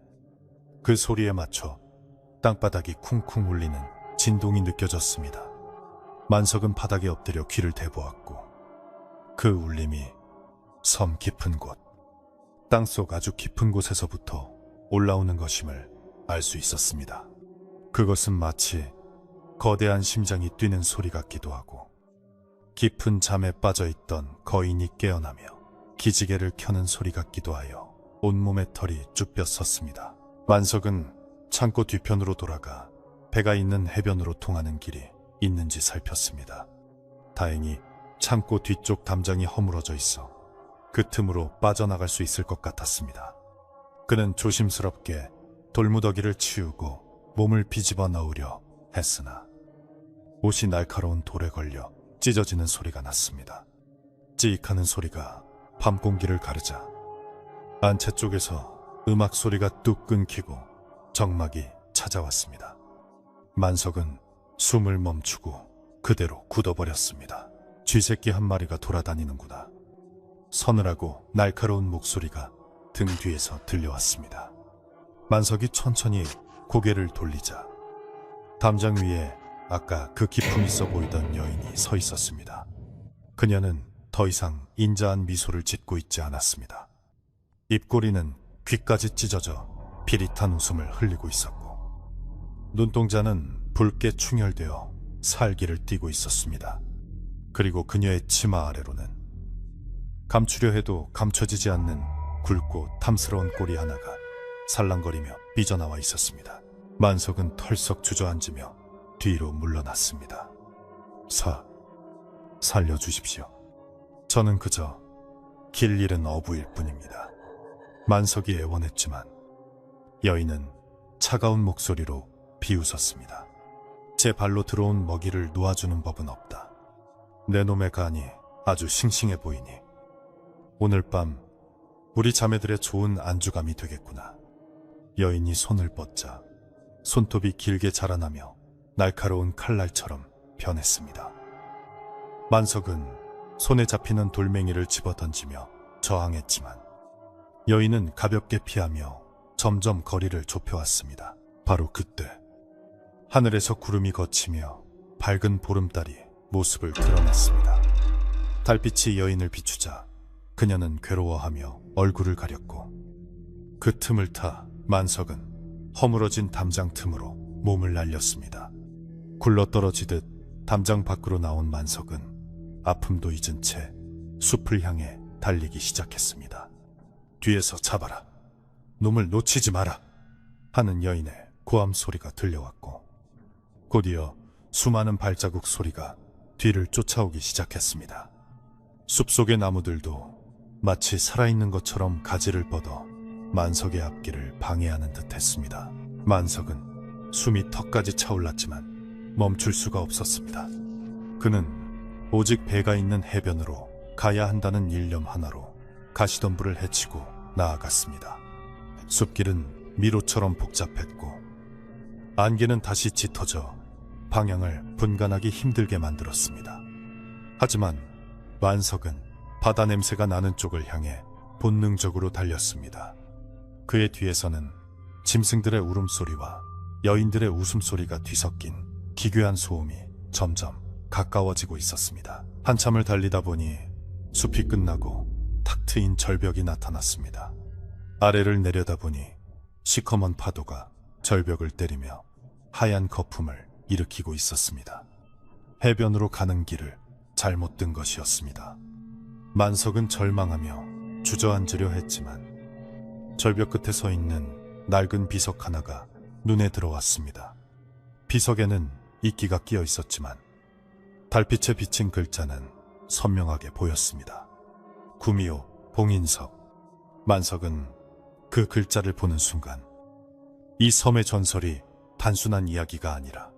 그 소리에 맞춰 땅바닥이 쿵쿵 울리는 진동이 느껴졌습니다. 만석은 바닥에 엎드려 귀를 대보았고 그 울림이 섬 깊은 곳, 땅속 아주 깊은 곳에서부터 올라오는 것임을 알 수 있었습니다. 그것은 마치 거대한 심장이 뛰는 소리 같기도 하고 깊은 잠에 빠져있던 거인이 깨어나며 기지개를 켜는 소리 같기도 하여 온몸의 털이 쭈뼛 섰습니다. 만석은 창고 뒤편으로 돌아가 배가 있는 해변으로 통하는 길이 있는지 살폈습니다. 다행히 창고 뒤쪽 담장이 허물어져 있어 그 틈으로 빠져나갈 수 있을 것 같았습니다. 그는 조심스럽게 돌무더기를 치우고 몸을 비집어 넣으려 했으나 옷이 날카로운 돌에 걸려 찢어지는 소리가 났습니다. 찌익하는 소리가 밤 공기를 가르자 안채 쪽에서 음악 소리가 뚝 끊기고 정막이 찾아왔습니다. 만석은 숨을 멈추고 그대로 굳어버렸습니다. 쥐새끼 한 마리가 돌아다니는구나. 서늘하고 날카로운 목소리가 등 뒤에서 들려왔습니다. 만석이 천천히 고개를 돌리자 담장 위에 아까 그 기품 있어 보이던 여인이 서 있었습니다. 그녀는 더 이상 인자한 미소를 짓고 있지 않았습니다. 입꼬리는 귀까지 찢어져 비릿한 웃음을 흘리고 있었고, 눈동자는 붉게 충혈되어 살기를 띠고 있었습니다. 그리고 그녀의 치마 아래로는 감추려 해도 감춰지지 않는 굵고 탐스러운 꼬리 하나가 살랑거리며 삐져나와 있었습니다. 만석은 털썩 주저앉으며 뒤로 물러났습니다. 살려주십시오. 저는 그저 길 잃은 어부일 뿐입니다. 만석이 애원했지만 여인은 차가운 목소리로 비웃었습니다. 제 발로 들어온 먹이를 놓아주는 법은 없다. 내 놈의 간이 아주 싱싱해 보이니 오늘 밤 우리 자매들의 좋은 안주감이 되겠구나. 여인이 손을 뻗자 손톱이 길게 자라나며 날카로운 칼날처럼 변했습니다. 만석은 손에 잡히는 돌멩이를 집어던지며 저항했지만 여인은 가볍게 피하며 점점 거리를 좁혀왔습니다. 바로 그때 하늘에서 구름이 걷히며 밝은 보름달이 모습을 드러냈습니다. 달빛이 여인을 비추자 그녀는 괴로워하며 얼굴을 가렸고, 그 틈을 타 만석은 허물어진 담장 틈으로 몸을 날렸습니다. 굴러떨어지듯 담장 밖으로 나온 만석은 아픔도 잊은 채 숲을 향해 달리기 시작했습니다. 뒤에서 잡아라. 놈을 놓치지 마라. 하는 여인의 고함 소리가 들려왔고, 곧이어 수많은 발자국 소리가 뒤를 쫓아오기 시작했습니다. 숲속의 나무들도 마치 살아있는 것처럼 가지를 뻗어 만석의 앞길을 방해하는 듯 했습니다. 만석은 숨이 턱까지 차올랐지만 멈출 수가 없었습니다. 그는 오직 배가 있는 해변으로 가야 한다는 일념 하나로 가시덤불을 헤치고 나아갔습니다. 숲길은 미로처럼 복잡했고 안개는 다시 짙어져 방향을 분간하기 힘들게 만들었습니다. 하지만 만석은 바다 냄새가 나는 쪽을 향해 본능적으로 달렸습니다. 그의 뒤에서는 짐승들의 울음소리와 여인들의 웃음소리가 뒤섞인 기괴한 소음이 점점 가까워지고 있었습니다. 한참을 달리다 보니 숲이 끝나고 탁 트인 절벽이 나타났습니다. 아래를 내려다보니 시커먼 파도가 절벽을 때리며 하얀 거품을 일으키고 있었습니다. 해변으로 가는 길을 잘못 든 것이었습니다. 만석은 절망하며 주저앉으려 했지만 절벽 끝에 서 있는 낡은 비석 하나가 눈에 들어왔습니다. 비석에는 이끼가 끼어 있었지만 달빛에 비친 글자는 선명하게 보였습니다. 구미호 봉인석. 만석은 그 글자를 보는 순간 이 섬의 전설이 단순한 이야기가 아니라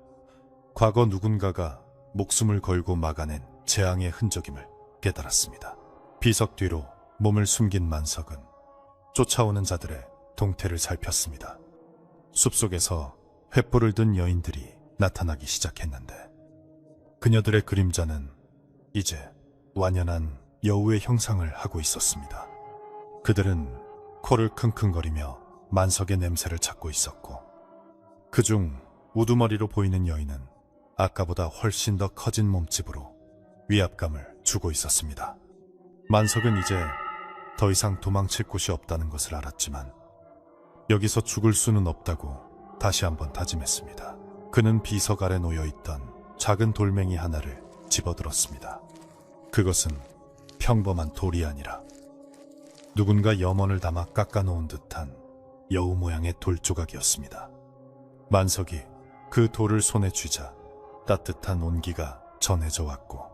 과거 누군가가 목숨을 걸고 막아낸 재앙의 흔적임을 깨달았습니다. 비석 뒤로 몸을 숨긴 만석은 쫓아오는 자들의 동태를 살폈습니다. 숲속에서 횃불을 든 여인들이 나타나기 시작했는데 그녀들의 그림자는 이제 완연한 여우의 형상을 하고 있었습니다. 그들은 코를 킁킁거리며 만석의 냄새를 찾고 있었고, 그중 우두머리로 보이는 여인은 아까보다 훨씬 더 커진 몸집으로 위압감을 주고 있었습니다. 만석은 이제 더 이상 도망칠 곳이 없다는 것을 알았지만 여기서 죽을 수는 없다고 다시 한번 다짐했습니다. 그는 비석 아래 놓여있던 작은 돌멩이 하나를 집어들었습니다. 그것은 평범한 돌이 아니라 누군가 염원을 담아 깎아놓은 듯한 여우 모양의 돌조각이었습니다. 만석이 그 돌을 손에 쥐자 따뜻한 온기가 전해져 왔고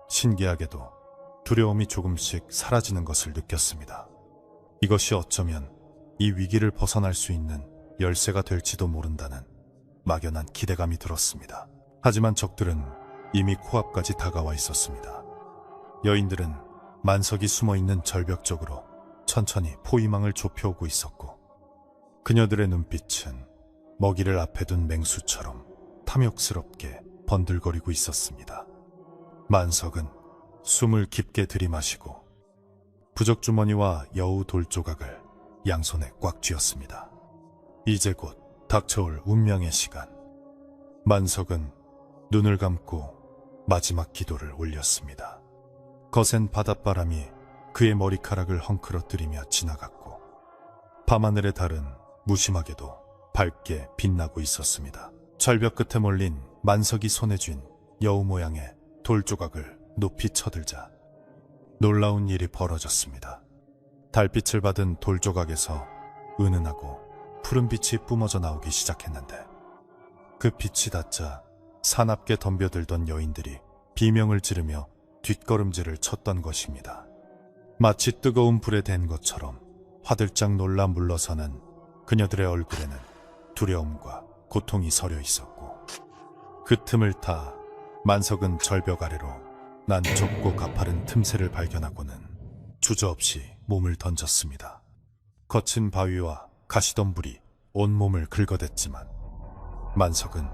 신기하게도 두려움이 조금씩 사라지는 것을 느꼈습니다. 이것이 어쩌면 이 위기를 벗어날 수 있는 열쇠가 될지도 모른다는 막연한 기대감이 들었습니다. 하지만 적들은 이미 코앞까지 다가와 있었습니다. 여인들은 만석이 숨어있는 절벽 쪽으로 천천히 포위망을 좁혀오고 있었고 그녀들의 눈빛은 먹이를 앞에 둔 맹수처럼 탐욕스럽게 번들거리고 있었습니다. 만석은 숨을 깊게 들이마시고 부적주머니와 여우 돌조각을 양손에 꽉 쥐었습니다. 이제 곧 닥쳐올 운명의 시간. 만석은 눈을 감고 마지막 기도를 올렸습니다. 거센 바닷바람이 그의 머리카락을 헝클어뜨리며 지나갔고 밤하늘의 달은 무심하게도 밝게 빛나고 있었습니다. 절벽 끝에 몰린 만석이 손에 쥔 여우 모양의 돌조각을 높이 쳐들자 놀라운 일이 벌어졌습니다. 달빛을 받은 돌조각에서 은은하고 푸른 빛이 뿜어져 나오기 시작했는데 그 빛이 닿자 사납게 덤벼들던 여인들이 비명을 지르며 뒷걸음질을 쳤던 것입니다. 마치 뜨거운 불에 댄 것처럼 화들짝 놀라 물러서는 그녀들의 얼굴에는 두려움과 고통이 서려 있었고 그 틈을 타 만석은 절벽 아래로 난 좁고 가파른 틈새를 발견하고는 주저없이 몸을 던졌습니다. 거친 바위와 가시덤불이 온몸을 긁어댔지만 만석은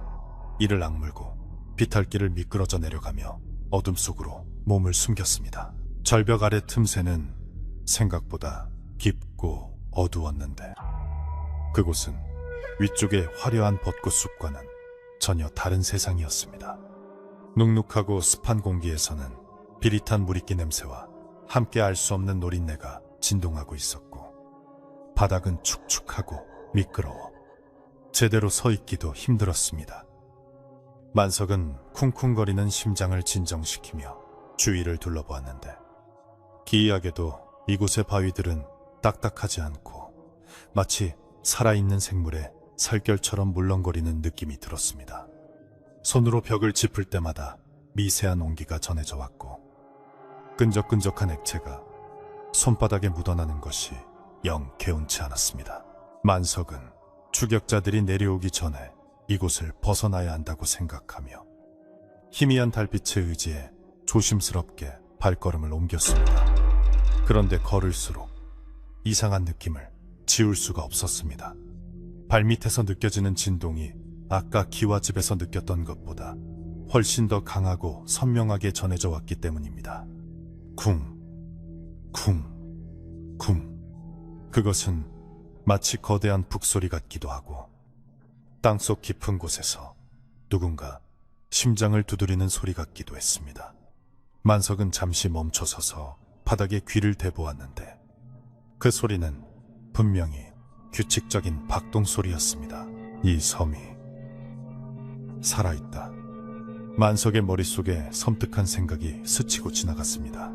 이를 악물고 비탈길을 미끄러져 내려가며 어둠 속으로 몸을 숨겼습니다. 절벽 아래 틈새는 생각보다 깊고 어두웠는데 그곳은 위쪽의 화려한 벚꽃숲과는 전혀 다른 세상이었습니다. 눅눅하고 습한 공기에서는 비릿한 물이끼 냄새와 함께 알 수 없는 노린내가 진동하고 있었고 바닥은 축축하고 미끄러워 제대로 서 있기도 힘들었습니다. 만석은 쿵쿵거리는 심장을 진정시키며 주위를 둘러보았는데 기이하게도 이곳의 바위들은 딱딱하지 않고 마치 살아있는 생물의 살결처럼 물렁거리는 느낌이 들었습니다. 손으로 벽을 짚을 때마다 미세한 온기가 전해져 왔고 끈적끈적한 액체가 손바닥에 묻어나는 것이 영 개운치 않았습니다. 만석은 추격자들이 내려오기 전에 이곳을 벗어나야 한다고 생각하며 희미한 달빛에 의지해 조심스럽게 발걸음을 옮겼습니다. 그런데 걸을수록 이상한 느낌을 지울 수가 없었습니다. 발밑에서 느껴지는 진동이 아까 기와집에서 느꼈던 것보다 훨씬 더 강하고 선명하게 전해져 왔기 때문입니다. 쿵, 쿵, 쿵. 그것은 마치 거대한 북소리 같기도 하고 땅속 깊은 곳에서 누군가 심장을 두드리는 소리 같기도 했습니다. 만석은 잠시 멈춰서서 바닥에 귀를 대보았는데 그 소리는 분명히 규칙적인 박동 소리였습니다. 이 섬이 살아있다. 만석의 머릿속에 섬뜩한 생각이 스치고 지나갔습니다.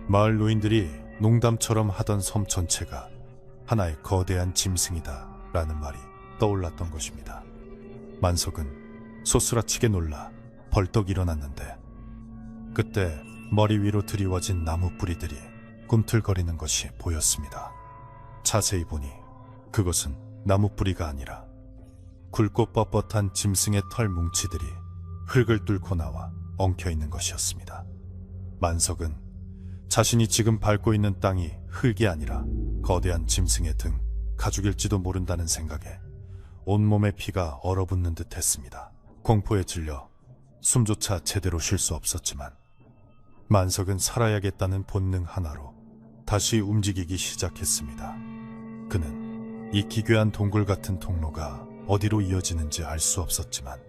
마을 노인들이 농담처럼 하던 섬 전체가 하나의 거대한 짐승이다 라는 말이 떠올랐던 것입니다. 만석은 소스라치게 놀라 벌떡 일어났는데 그때 머리 위로 드리워진 나무 뿌리들이 꿈틀거리는 것이 보였습니다. 자세히 보니 그것은 나무 뿌리가 아니라 굵고 뻣뻣한 짐승의 털 뭉치들이 흙을 뚫고 나와 엉켜있는 것이었습니다. 만석은 자신이 지금 밟고 있는 땅이 흙이 아니라 거대한 짐승의 등 가죽일지도 모른다는 생각에 온몸의 피가 얼어붙는 듯 했습니다. 공포에 질려 숨조차 제대로 쉴 수 없었지만 만석은 살아야겠다는 본능 하나로 다시 움직이기 시작했습니다. 그는 이 기괴한 동굴 같은 통로가 어디로 이어지는지 알 수 없었지만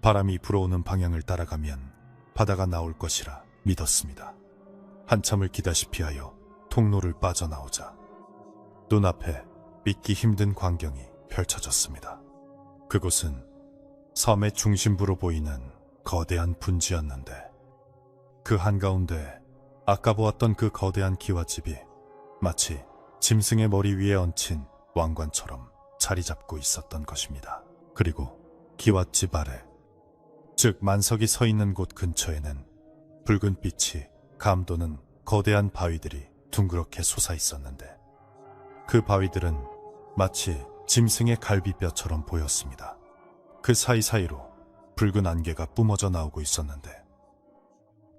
바람이 불어오는 방향을 따라가면 바다가 나올 것이라 믿었습니다. 한참을 기다시피 하여 통로를 빠져나오자 눈앞에 믿기 힘든 광경이 펼쳐졌습니다. 그곳은 섬의 중심부로 보이는 거대한 분지였는데 그 한가운데 아까 보았던 그 거대한 기와집이 마치 짐승의 머리 위에 얹힌 왕관처럼 자리 잡고 있었던 것입니다. 그리고 기와집 아래, 즉 만석이 서 있는 곳 근처에는 붉은 빛이 감도는 거대한 바위들이 둥그렇게 솟아 있었는데 그 바위들은 마치 짐승의 갈비뼈처럼 보였습니다. 그 사이사이로 붉은 안개가 뿜어져 나오고 있었는데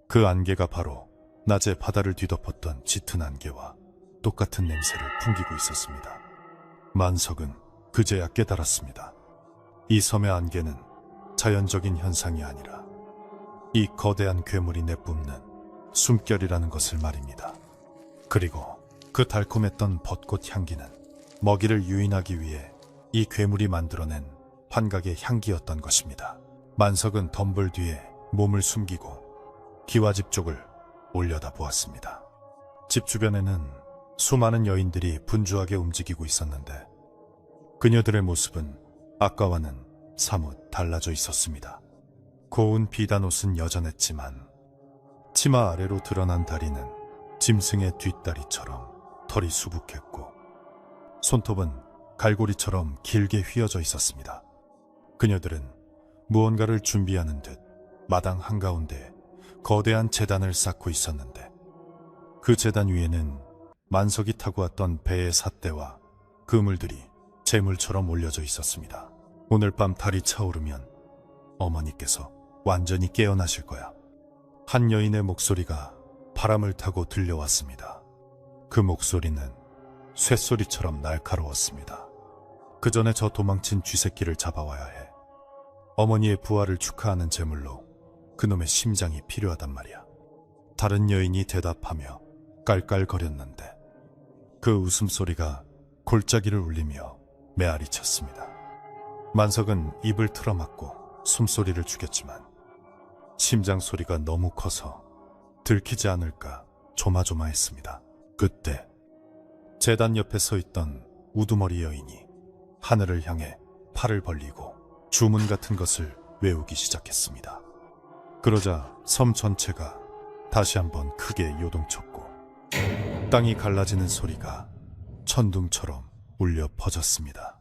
그 안개가 바로 낮에 바다를 뒤덮었던 짙은 안개와 똑같은 냄새를 풍기고 있었습니다. 만석은 그제야 깨달았습니다. 이 섬의 안개는 자연적인 현상이 아니라 이 거대한 괴물이 내뿜는 숨결이라는 것을 말입니다. 그리고 그 달콤했던 벚꽃 향기는 먹이를 유인하기 위해 이 괴물이 만들어낸 환각의 향기였던 것입니다. 만석은 덤불 뒤에 몸을 숨기고 기와집 쪽을 올려다 보았습니다. 집 주변에는 수많은 여인들이 분주하게 움직이고 있었는데 그녀들의 모습은 아까와는 사뭇 달라져 있었습니다. 고운 비단 옷은 여전했지만 치마 아래로 드러난 다리는 짐승의 뒷다리처럼 털이 수북했고 손톱은 갈고리처럼 길게 휘어져 있었습니다. 그녀들은 무언가를 준비하는 듯 마당 한가운데 거대한 제단을 쌓고 있었는데 그 제단 위에는 만석이 타고 왔던 배의 삿대와 그물들이 재물처럼 올려져 있었습니다. 오늘 밤 달이 차오르면 어머니께서 완전히 깨어나실 거야. 한 여인의 목소리가 바람을 타고 들려왔습니다. 그 목소리는 쇳소리처럼 날카로웠습니다. 그 전에 저 도망친 쥐새끼를 잡아와야 해. 어머니의 부활을 축하하는 제물로 그놈의 심장이 필요하단 말이야. 다른 여인이 대답하며 깔깔거렸는데 그 웃음소리가 골짜기를 울리며 메아리 쳤습니다. 만석은 입을 틀어막고 숨소리를 죽였지만 심장 소리가 너무 커서 들키지 않을까 조마조마했습니다. 그때 제단 옆에 서 있던 우두머리 여인이 하늘을 향해 팔을 벌리고 주문 같은 것을 외우기 시작했습니다. 그러자 섬 전체가 다시 한번 크게 요동쳤고 땅이 갈라지는 소리가 천둥처럼 울려 퍼졌습니다.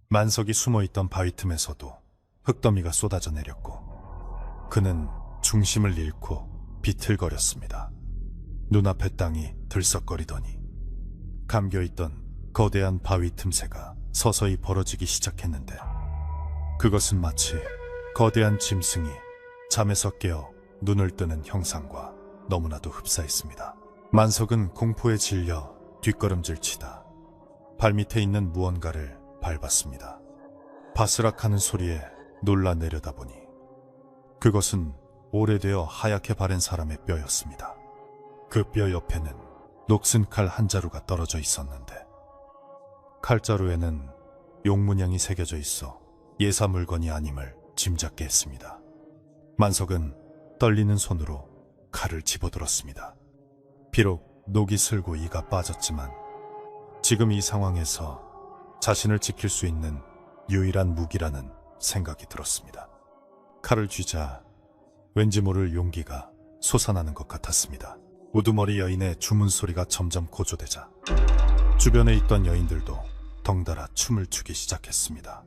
만석이 숨어있던 바위 틈에서도 흙더미가 쏟아져 내렸고 그는 중심을 잃고 비틀거렸습니다. 눈앞의 땅이 들썩거리더니 감겨있던 거대한 바위 틈새가 서서히 벌어지기 시작했는데 그것은 마치 거대한 짐승이 잠에서 깨어 눈을 뜨는 형상과 너무나도 흡사했습니다. 만석은 공포에 질려 뒷걸음질치다 발밑에 있는 무언가를 밟았습니다. 바스락하는 소리에 놀라 내려다보니 그것은 오래되어 하얗게 바랜 사람의 뼈였습니다. 그 뼈 옆에는 녹슨 칼 한 자루가 떨어져 있었는데 칼자루에는 용문양이 새겨져 있어 예사 물건이 아님을 짐작게 했습니다. 만석은 떨리는 손으로 칼을 집어들었습니다. 비록 녹이 슬고 이가 빠졌지만 지금 이 상황에서 자신을 지킬 수 있는 유일한 무기라는 생각이 들었습니다. 칼을 쥐자 왠지 모를 용기가 솟아나는 것 같았습니다. 우두머리 여인의 주문 소리가 점점 고조되자 주변에 있던 여인들도 덩달아 춤을 추기 시작했습니다.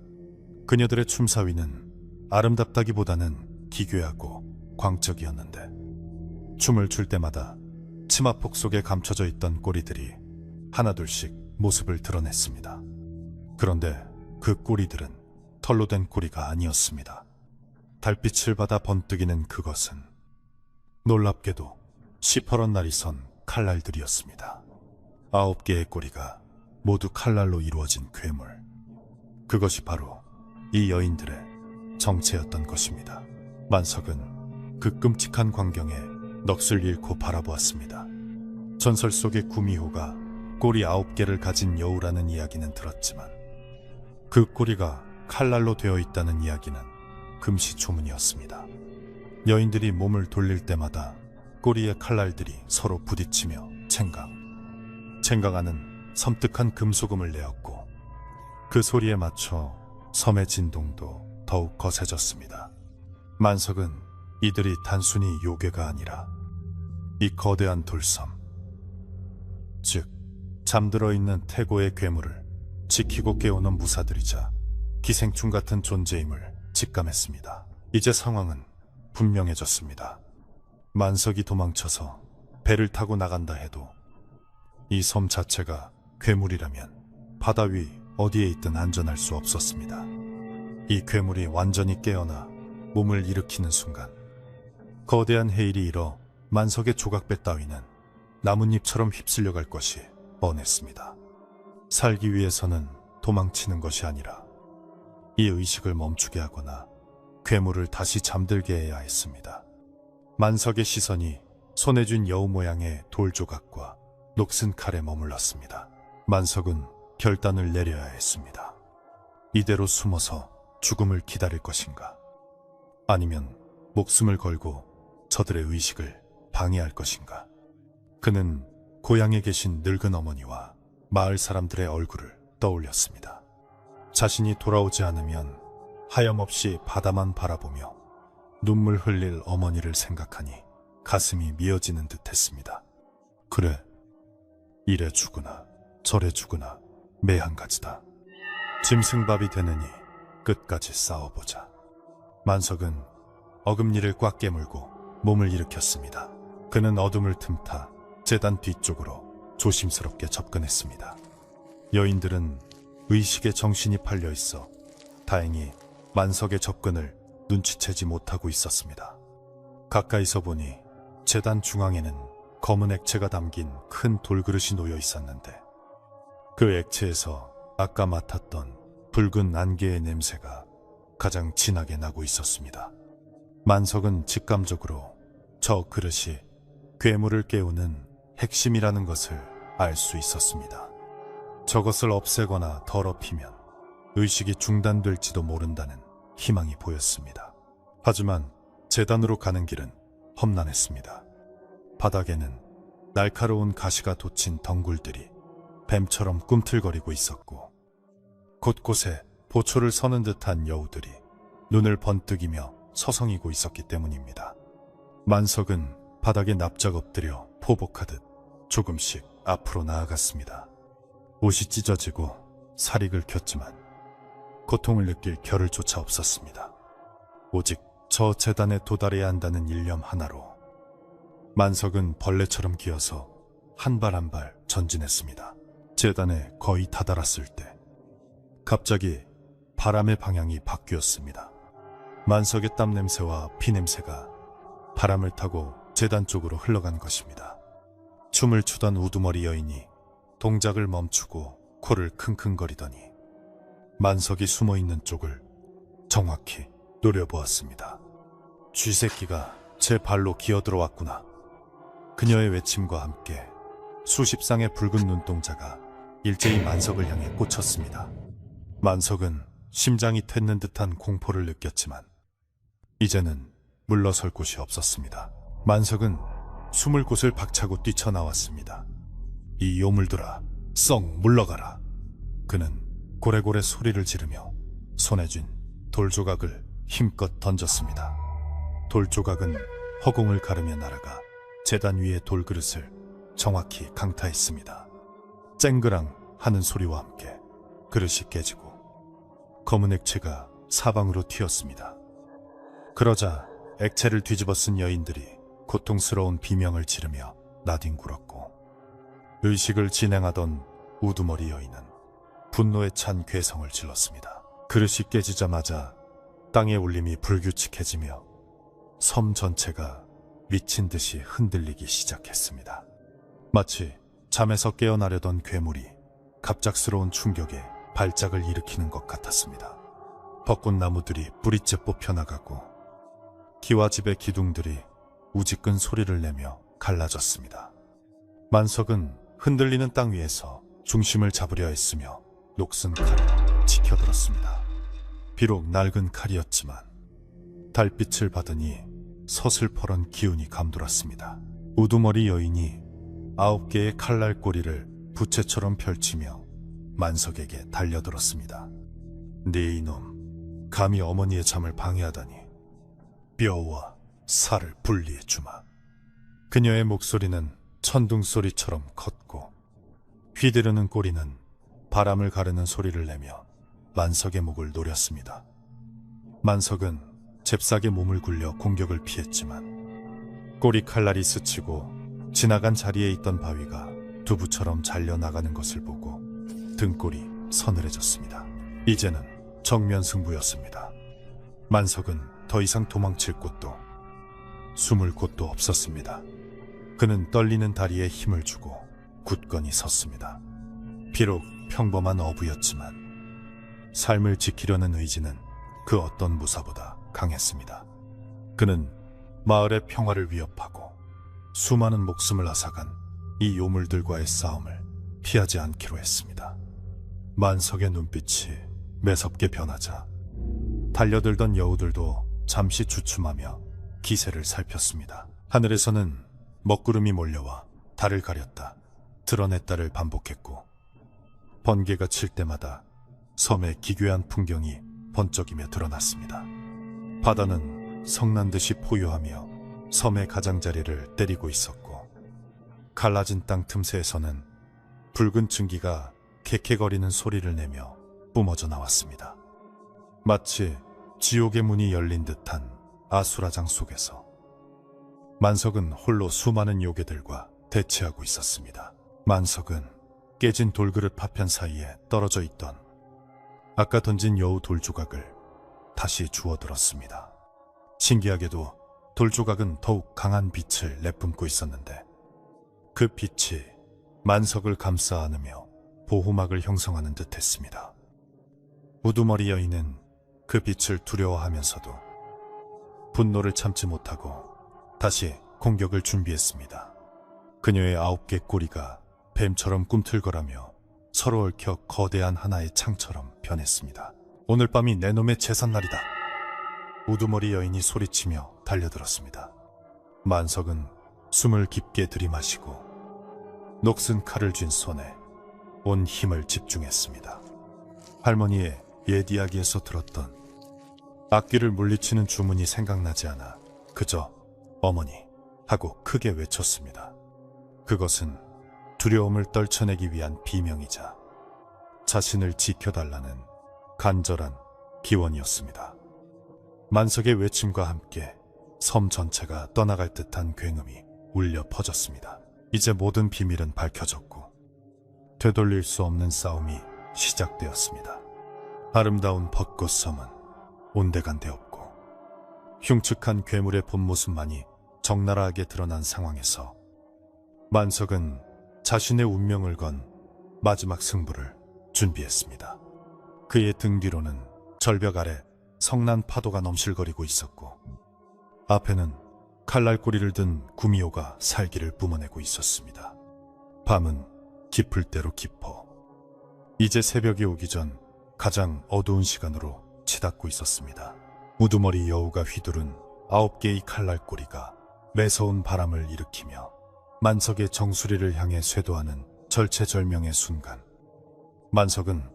그녀들의 춤사위는 아름답다기보다는 기괴하고 광적이었는데 춤을 출 때마다 치마폭 속에 감춰져 있던 꼬리들이 하나둘씩 모습을 드러냈습니다. 그런데 그 꼬리들은 털로 된 꼬리가 아니었습니다. 달빛을 받아 번뜩이는 그것은 놀랍게도 시퍼런 날이 선 칼날들이었습니다. 9개의 꼬리가 모두 칼날로 이루어진 괴물. 그것이 바로 이 여인들의 정체였던 것입니다. 만석은 그 끔찍한 광경에 넋을 잃고 바라보았습니다. 전설 속의 구미호가 꼬리 9개를 가진 여우라는 이야기는 들었지만 그 꼬리가 칼날로 되어 있다는 이야기는 금시초문이었습니다. 여인들이 몸을 돌릴 때마다 꼬리의 칼날들이 서로 부딪히며 챙강하는 섬뜩한 금소금을 내었고 그 소리에 맞춰 섬의 진동도 더욱 거세졌습니다. 만석은 이들이 단순히 요괴가 아니라 이 거대한 돌섬, 즉 잠들어 있는 태고의 괴물을 지키고 깨우는 무사들이자 기생충 같은 존재임을 직감했습니다. 이제 상황은 분명해졌습니다. 만석이 도망쳐서 배를 타고 나간다 해도 이 섬 자체가 괴물이라면 바다 위 어디에 있든 안전할 수 없었습니다. 이 괴물이 완전히 깨어나 몸을 일으키는 순간 거대한 해일이 일어 만석의 조각배 따위는 나뭇잎처럼 휩쓸려 갈 것이 뻔했습니다. 살기 위해서는 도망치는 것이 아니라 이 의식을 멈추게 하거나 괴물을 다시 잠들게 해야 했습니다. 만석의 시선이 손에 쥔 여우 모양의 돌 조각과 녹슨 칼에 머물렀습니다. 만석은 결단을 내려야 했습니다. 이대로 숨어서 죽음을 기다릴 것인가, 아니면 목숨을 걸고 저들의 의식을 방해할 것인가? 그는 고향에 계신 늙은 어머니와 마을 사람들의 얼굴을 떠올렸습니다. 자신이 돌아오지 않으면 하염없이 바다만 바라보며 눈물 흘릴 어머니를 생각하니 가슴이 미어지는 듯 했습니다. 그래, 이래 죽으나 저래 죽으나 매한가지다. 짐승밥이 되느니 끝까지 싸워보자. 만석은 어금니를 꽉 깨물고 몸을 일으켰습니다. 그는 어둠을 틈타 제단 뒤쪽으로 조심스럽게 접근했습니다. 여인들은 의식에 정신이 팔려 있어 다행히 만석의 접근을 눈치채지 못하고 있었습니다. 가까이서 보니 제단 중앙에는 검은 액체가 담긴 큰 돌그릇이 놓여 있었는데 그 액체에서 아까 맡았던 붉은 안개의 냄새가 가장 진하게 나고 있었습니다. 만석은 직감적으로 저 그릇이 괴물을 깨우는 핵심이라는 것을 알 수 있었습니다. 저것을 없애거나 더럽히면 의식이 중단될지도 모른다는 희망이 보였습니다. 하지만 제단으로 가는 길은 험난했습니다. 바닥에는 날카로운 가시가 돋친 덩굴들이 뱀처럼 꿈틀거리고 있었고 곳곳에 보초를 서는 듯한 여우들이 눈을 번뜩이며 서성이고 있었기 때문입니다. 만석은 바닥에 납작 엎드려 포복하듯 조금씩 앞으로 나아갔습니다. 옷이 찢어지고 살이 긁혔지만 고통을 느낄 겨를 조차 없었습니다. 오직 저 재단에 도달해야 한다는 일념 하나로 만석은 벌레처럼 기어서 한 발 한 발 전진했습니다. 재단에 거의 다다랐을 때 갑자기 바람의 방향이 바뀌었습니다. 만석의 땀 냄새와 피 냄새가 바람을 타고 재단 쪽으로 흘러간 것입니다. 춤을 추던 우두머리 여인이 동작을 멈추고 코를 킁킁거리더니 만석이 숨어있는 쪽을 정확히 노려보았습니다. 쥐새끼가 제 발로 기어들어왔구나. 그녀의 외침과 함께 수십 쌍의 붉은 눈동자가 일제히 만석을 향해 꽂혔습니다. 만석은 심장이 퇴는 듯한 공포를 느꼈지만 이제는 물러설 곳이 없었습니다. 만석은 숨을 곳을 박차고 뛰쳐나왔습니다. 이 요물들아, 썩 물러가라. 그는 고래고래 소리를 지르며 손에 쥔 돌조각을 힘껏 던졌습니다. 돌조각은 허공을 가르며 날아가 재단 위의 돌그릇을 정확히 강타했습니다. 쨍그랑 하는 소리와 함께 그릇이 깨지고 검은 액체가 사방으로 튀었습니다. 그러자 액체를 뒤집어 쓴 여인들이 고통스러운 비명을 지르며 나뒹굴었고 의식을 진행하던 우두머리 여인은 분노에 찬 괴성을 질렀습니다. 그릇이 깨지자마자 땅의 울림이 불규칙해지며 섬 전체가 미친 듯이 흔들리기 시작했습니다. 마치 잠에서 깨어나려던 괴물이 갑작스러운 충격에 발작을 일으키는 것 같았습니다. 벚꽃나무들이 뿌리째 뽑혀나가고 기와집의 기둥들이 우지끈 소리를 내며 갈라졌습니다. 만석은 흔들리는 땅 위에서 중심을 잡으려 했으며 녹슨 칼을 치켜들었습니다. 비록 낡은 칼이었지만 달빛을 받으니 서슬퍼런 기운이 감돌았습니다. 우두머리 여인이 9개의 칼날꼬리를 부채처럼 펼치며 만석에게 달려들었습니다. 네 이놈, 감히 어머니의 잠을 방해하다니 뼈와 살을 분리해주마. 그녀의 목소리는 천둥소리처럼 컸고 휘두르는 꼬리는 바람을 가르는 소리를 내며 만석의 목을 노렸습니다. 만석은 잽싸게 몸을 굴려 공격을 피했지만 꼬리 칼날이 스치고 지나간 자리에 있던 바위가 두부처럼 잘려나가는 것을 보고 등골이 서늘해졌습니다. 이제는 정면 승부였습니다. 만석은 더 이상 도망칠 곳도 숨을 곳도 없었습니다. 그는 떨리는 다리에 힘을 주고 굳건히 섰습니다. 비록 평범한 어부였지만 삶을 지키려는 의지는 그 어떤 무사보다 강했습니다. 그는 마을의 평화를 위협하고 수많은 목숨을 앗아간 이 요물들과의 싸움을 피하지 않기로 했습니다. 만석의 눈빛이 매섭게 변하자 달려들던 여우들도 잠시 주춤하며 기세를 살폈습니다. 하늘에서는 먹구름이 몰려와 달을 가렸다 드러냈다를 반복했고, 번개가 칠 때마다 섬의 기괴한 풍경이 번쩍이며 드러났습니다. 바다는 성난듯이 포효하며 섬의 가장자리를 때리고 있었고, 갈라진 땅 틈새에서는 붉은 증기가 캑캑거리는 소리를 내며 뿜어져 나왔습니다. 마치 지옥의 문이 열린 듯한 아수라장 속에서 만석은 홀로 수많은 요괴들과 대치하고 있었습니다. 만석은 깨진 돌그릇 파편 사이에 떨어져 있던 아까 던진 여우 돌조각을 다시 주워들었습니다. 신기하게도 돌조각은 더욱 강한 빛을 내뿜고 있었는데, 그 빛이 만석을 감싸 안으며 보호막을 형성하는 듯 했습니다. 우두머리 여인은 그 빛을 두려워하면서도 분노를 참지 못하고 다시 공격을 준비했습니다. 그녀의 9개 꼬리가 뱀처럼 꿈틀거라며 서로 얽혀 거대한 하나의 창처럼 변했습니다. 오늘 밤이 내 놈의 제삿날이다. 우두머리 여인이 소리치며 달려들었습니다. 만석은 숨을 깊게 들이마시고 녹슨 칼을 쥔 손에 온 힘을 집중했습니다. 할머니의 옛 이야기에서 들었던 악귀를 물리치는 주문이 생각나지 않아 그저 어머니 하고 크게 외쳤습니다. 그것은 두려움을 떨쳐내기 위한 비명이자 자신을 지켜달라는 간절한 기원이었습니다. 만석의 외침과 함께 섬 전체가 떠나갈 듯한 굉음이 울려 퍼졌습니다. 이제 모든 비밀은 밝혀졌고 되돌릴 수 없는 싸움이 시작되었습니다. 아름다운 벚꽃섬은 온데간데없고 흉측한 괴물의 본 모습만이 적나라하게 드러난 상황에서 만석은 자신의 운명을 건 마지막 승부를 준비했습니다. 그의 등 뒤로는 절벽 아래 성난 파도가 넘실거리고 있었고, 앞에는 칼날꼬리를 든 구미호가 살기를 뿜어내고 있었습니다. 밤은 깊을 대로 깊어 이제 새벽이 오기 전 가장 어두운 시간으로 치닫고 있었습니다. 우두머리 여우가 휘두른 9개의 칼날꼬리가 매서운 바람을 일으키며 만석의 정수리를 향해 쇄도하는 절체절명의 순간, 만석은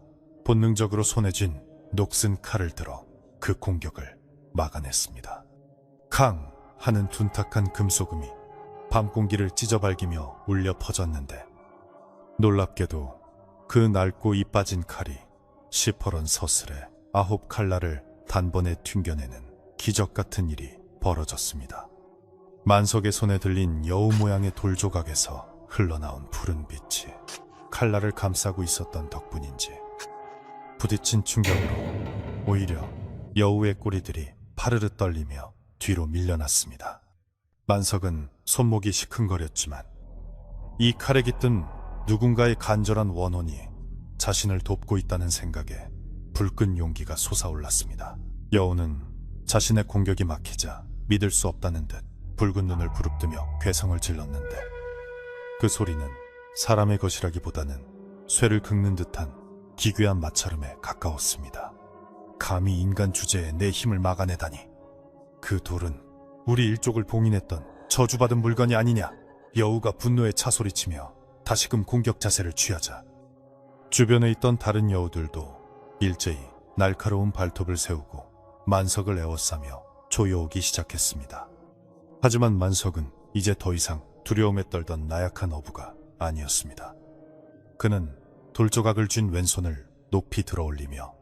본능적으로 손에 쥔 녹슨 칼을 들어 그 공격을 막아냈습니다. 캉 하는 둔탁한 금소금이 밤 공기를 찢어발기며 울려 퍼졌는데, 놀랍게도 그 낡고 이빠진 칼이 시퍼런 서슬에 9 칼날을 단번에 튕겨내는 기적 같은 일이 벌어졌습니다. 만석의 손에 들린 여우 모양의 돌조각에서 흘러나온 푸른 빛이 칼날을 감싸고 있었던 덕분인지 부딪힌 충격으로 오히려 여우의 꼬리들이 파르르 떨리며 뒤로 밀려났습니다. 만석은 손목이 시큰거렸지만 이 칼에 깃든 누군가의 간절한 원혼이 자신을 돕고 있다는 생각에 불끈 용기가 솟아올랐습니다. 여우는 자신의 공격이 막히자 믿을 수 없다는 듯 붉은 눈을 부릅뜨며 괴성을 질렀는데, 그 소리는 사람의 것이라기보다는 쇠를 긁는 듯한 기괴한 마찰음에 가까웠습니다. 감히 인간 주제에 내 힘을 막아내다니. 그 돌은 우리 일족을 봉인했던 저주받은 물건이 아니냐. 여우가 분노에 차소리치며 다시금 공격 자세를 취하자 주변에 있던 다른 여우들도 일제히 날카로운 발톱을 세우고 만석을 에워싸며 조여오기 시작했습니다. 하지만 만석은 이제 더 이상 두려움에 떨던 나약한 어부가 아니었습니다. 그는 돌조각을 쥔 왼손을 높이 들어올리며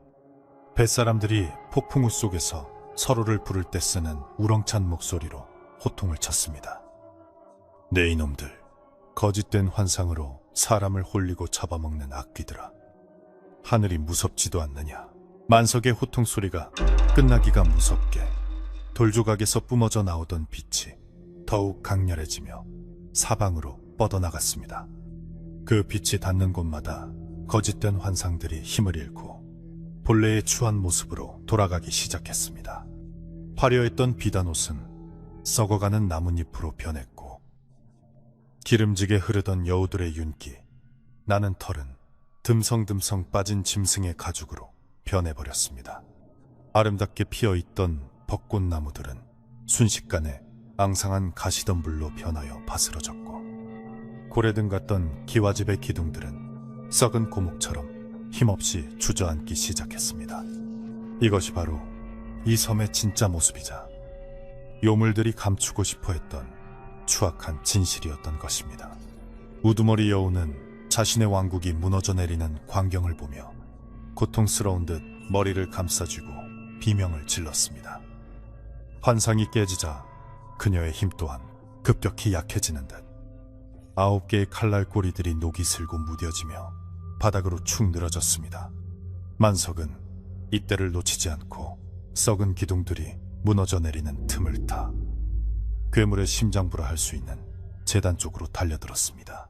뱃사람들이 폭풍우 속에서 서로를 부를 때 쓰는 우렁찬 목소리로 호통을 쳤습니다. 네 이놈들, 거짓된 환상으로 사람을 홀리고 잡아먹는 악귀들아, 하늘이 무섭지도 않느냐. 만석의 호통 소리가 끝나기가 무섭게 돌조각에서 뿜어져 나오던 빛이 더욱 강렬해지며 사방으로 뻗어나갔습니다. 그 빛이 닿는 곳마다 거짓된 환상들이 힘을 잃고 본래의 추한 모습으로 돌아가기 시작했습니다. 화려했던 비단옷은 썩어가는 나뭇잎으로 변했고, 기름지게 흐르던 여우들의 윤기, 나는 털은 듬성듬성 빠진 짐승의 가죽으로 변해버렸습니다. 아름답게 피어있던 벚꽃나무들은 순식간에 앙상한 가시덤불로 변하여 바스러졌고, 고래등 같던 기와집의 기둥들은 썩은 고목처럼 힘없이 주저앉기 시작했습니다. 이것이 바로 이 섬의 진짜 모습이자 요물들이 감추고 싶어 했던 추악한 진실이었던 것입니다. 우두머리 여우는 자신의 왕국이 무너져 내리는 광경을 보며 고통스러운 듯 머리를 감싸쥐고 비명을 질렀습니다. 환상이 깨지자 그녀의 힘 또한 급격히 약해지는 듯 9개의 칼날 꼬리들이 녹이 슬고 무뎌지며 바닥으로 축 늘어졌습니다. 만석은 이때를 놓치지 않고 썩은 기둥들이 무너져 내리는 틈을 타 괴물의 심장부라 할 수 있는 제단 쪽으로 달려들었습니다.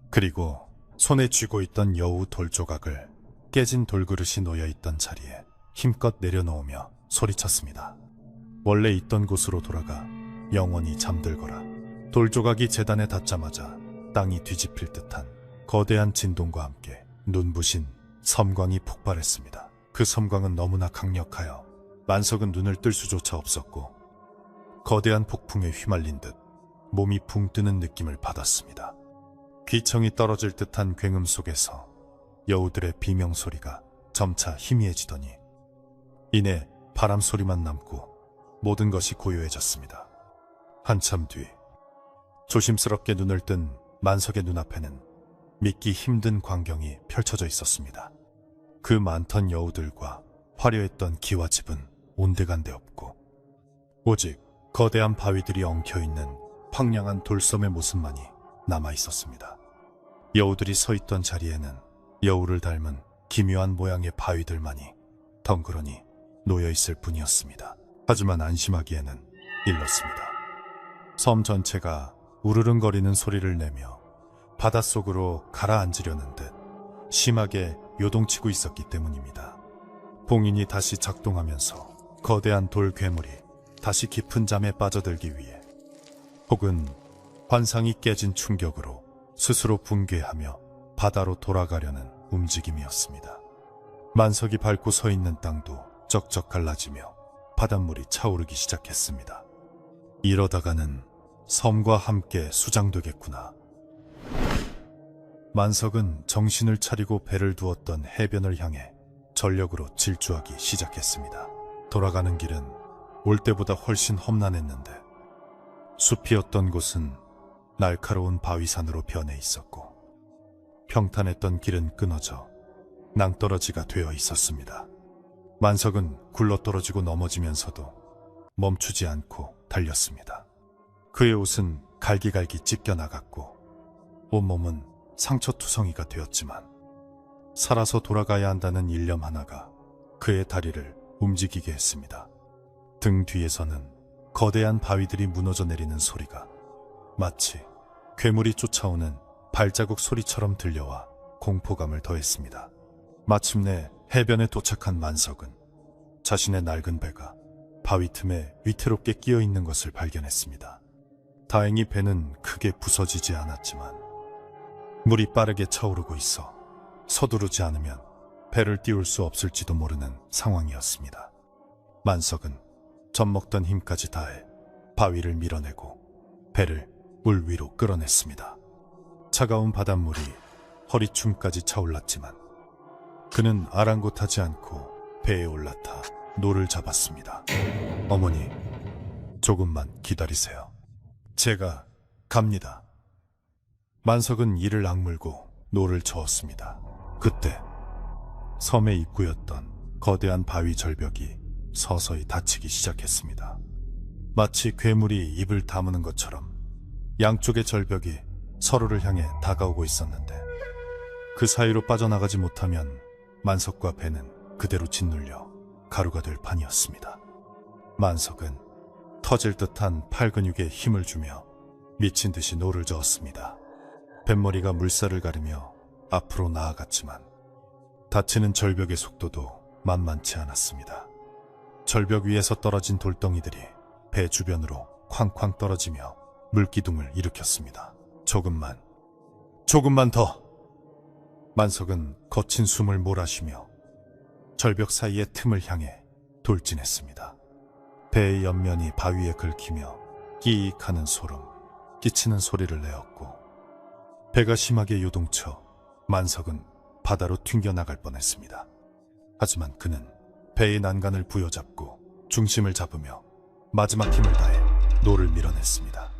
그리고 손에 쥐고 있던 여우 돌조각을 깨진 돌그릇이 놓여있던 자리에 힘껏 내려놓으며 소리쳤습니다. 원래 있던 곳으로 돌아가 영원히 잠들거라. 돌조각이 제단에 닿자마자 땅이 뒤집힐 듯한 거대한 진동과 함께 눈부신 섬광이 폭발했습니다. 그 섬광은 너무나 강력하여 만석은 눈을 뜰 수조차 없었고 거대한 폭풍에 휘말린 듯 몸이 붕 뜨는 느낌을 받았습니다. 귀청이 떨어질 듯한 굉음 속에서 여우들의 비명소리가 점차 희미해지더니 이내 바람 소리만 남고 모든 것이 고요해졌습니다. 한참 뒤 조심스럽게 눈을 뜬 만석의 눈앞에는 믿기 힘든 광경이 펼쳐져 있었습니다. 그 많던 여우들과 화려했던 기와집은 온데간데 없고 오직 거대한 바위들이 엉켜있는 황량한 돌섬의 모습만이 남아있었습니다. 여우들이 서있던 자리에는 여우를 닮은 기묘한 모양의 바위들만이 덩그러니 놓여있을 뿐이었습니다. 하지만 안심하기에는 일렀습니다. 섬 전체가 우르릉거리는 소리를 내며 바닷속으로 가라앉으려는 듯 심하게 요동치고 있었기 때문입니다. 봉인이 다시 작동하면서 거대한 돌 괴물이 다시 깊은 잠에 빠져들기 위해 혹은 환상이 깨진 충격으로 스스로 붕괴하며 바다로 돌아가려는 움직임이었습니다. 만석이 밟고 서 있는 땅도 쩍쩍 갈라지며 바닷물이 차오르기 시작했습니다. 이러다가는 섬과 함께 수장되겠구나. 만석은 정신을 차리고 배를 두었던 해변을 향해 전력으로 질주하기 시작했습니다. 돌아가는 길은 올 때보다 훨씬 험난했는데 숲이었던 곳은 날카로운 바위산으로 변해 있었고 평탄했던 길은 끊어져 낭떠러지가 되어 있었습니다. 만석은 굴러떨어지고 넘어지면서도 멈추지 않고 달렸습니다. 그의 옷은 갈기갈기 찢겨나갔고 온몸은 상처투성이가 되었지만 살아서 돌아가야 한다는 일념 하나가 그의 다리를 움직이게 했습니다. 등 뒤에서는 거대한 바위들이 무너져 내리는 소리가 마치 괴물이 쫓아오는 발자국 소리처럼 들려와 공포감을 더했습니다. 마침내 해변에 도착한 만석은 자신의 낡은 배가 바위 틈에 위태롭게 끼어 있는 것을 발견했습니다. 다행히 배는 크게 부서지지 않았지만 물이 빠르게 차오르고 있어 서두르지 않으면 배를 띄울 수 없을지도 모르는 상황이었습니다. 만석은 젖먹던 힘까지 다해 바위를 밀어내고 배를 물 위로 끌어냈습니다. 차가운 바닷물이 허리춤까지 차올랐지만 그는 아랑곳하지 않고 배에 올라타 노를 잡았습니다. 어머니, 조금만 기다리세요. 제가 갑니다. 만석은 이를 악물고 노를 저었습니다. 그때 섬의 입구였던 거대한 바위 절벽이 서서히 닫히기 시작했습니다. 마치 괴물이 입을 다무는 것처럼 양쪽의 절벽이 서로를 향해 다가오고 있었는데 그 사이로 빠져나가지 못하면 만석과 배는 그대로 짓눌려 가루가 될 판이었습니다. 만석은 터질 듯한 팔 근육에 힘을 주며 미친 듯이 노를 저었습니다. 뱃머리가 물살을 가르며 앞으로 나아갔지만 닫히는 절벽의 속도도 만만치 않았습니다. 절벽 위에서 떨어진 돌덩이들이 배 주변으로 쾅쾅 떨어지며 물기둥을 일으켰습니다. 조금만 더! 만석은 거친 숨을 몰아쉬며 절벽 사이의 틈을 향해 돌진했습니다. 배의 옆면이 바위에 긁히며 끼익하는 소름, 끼치는 소리를 내었고 배가 심하게 요동쳐 만석은 바다로 튕겨나갈 뻔했습니다. 하지만 그는 배의 난간을 부여잡고 중심을 잡으며 마지막 힘을 다해 노를 밀어냈습니다.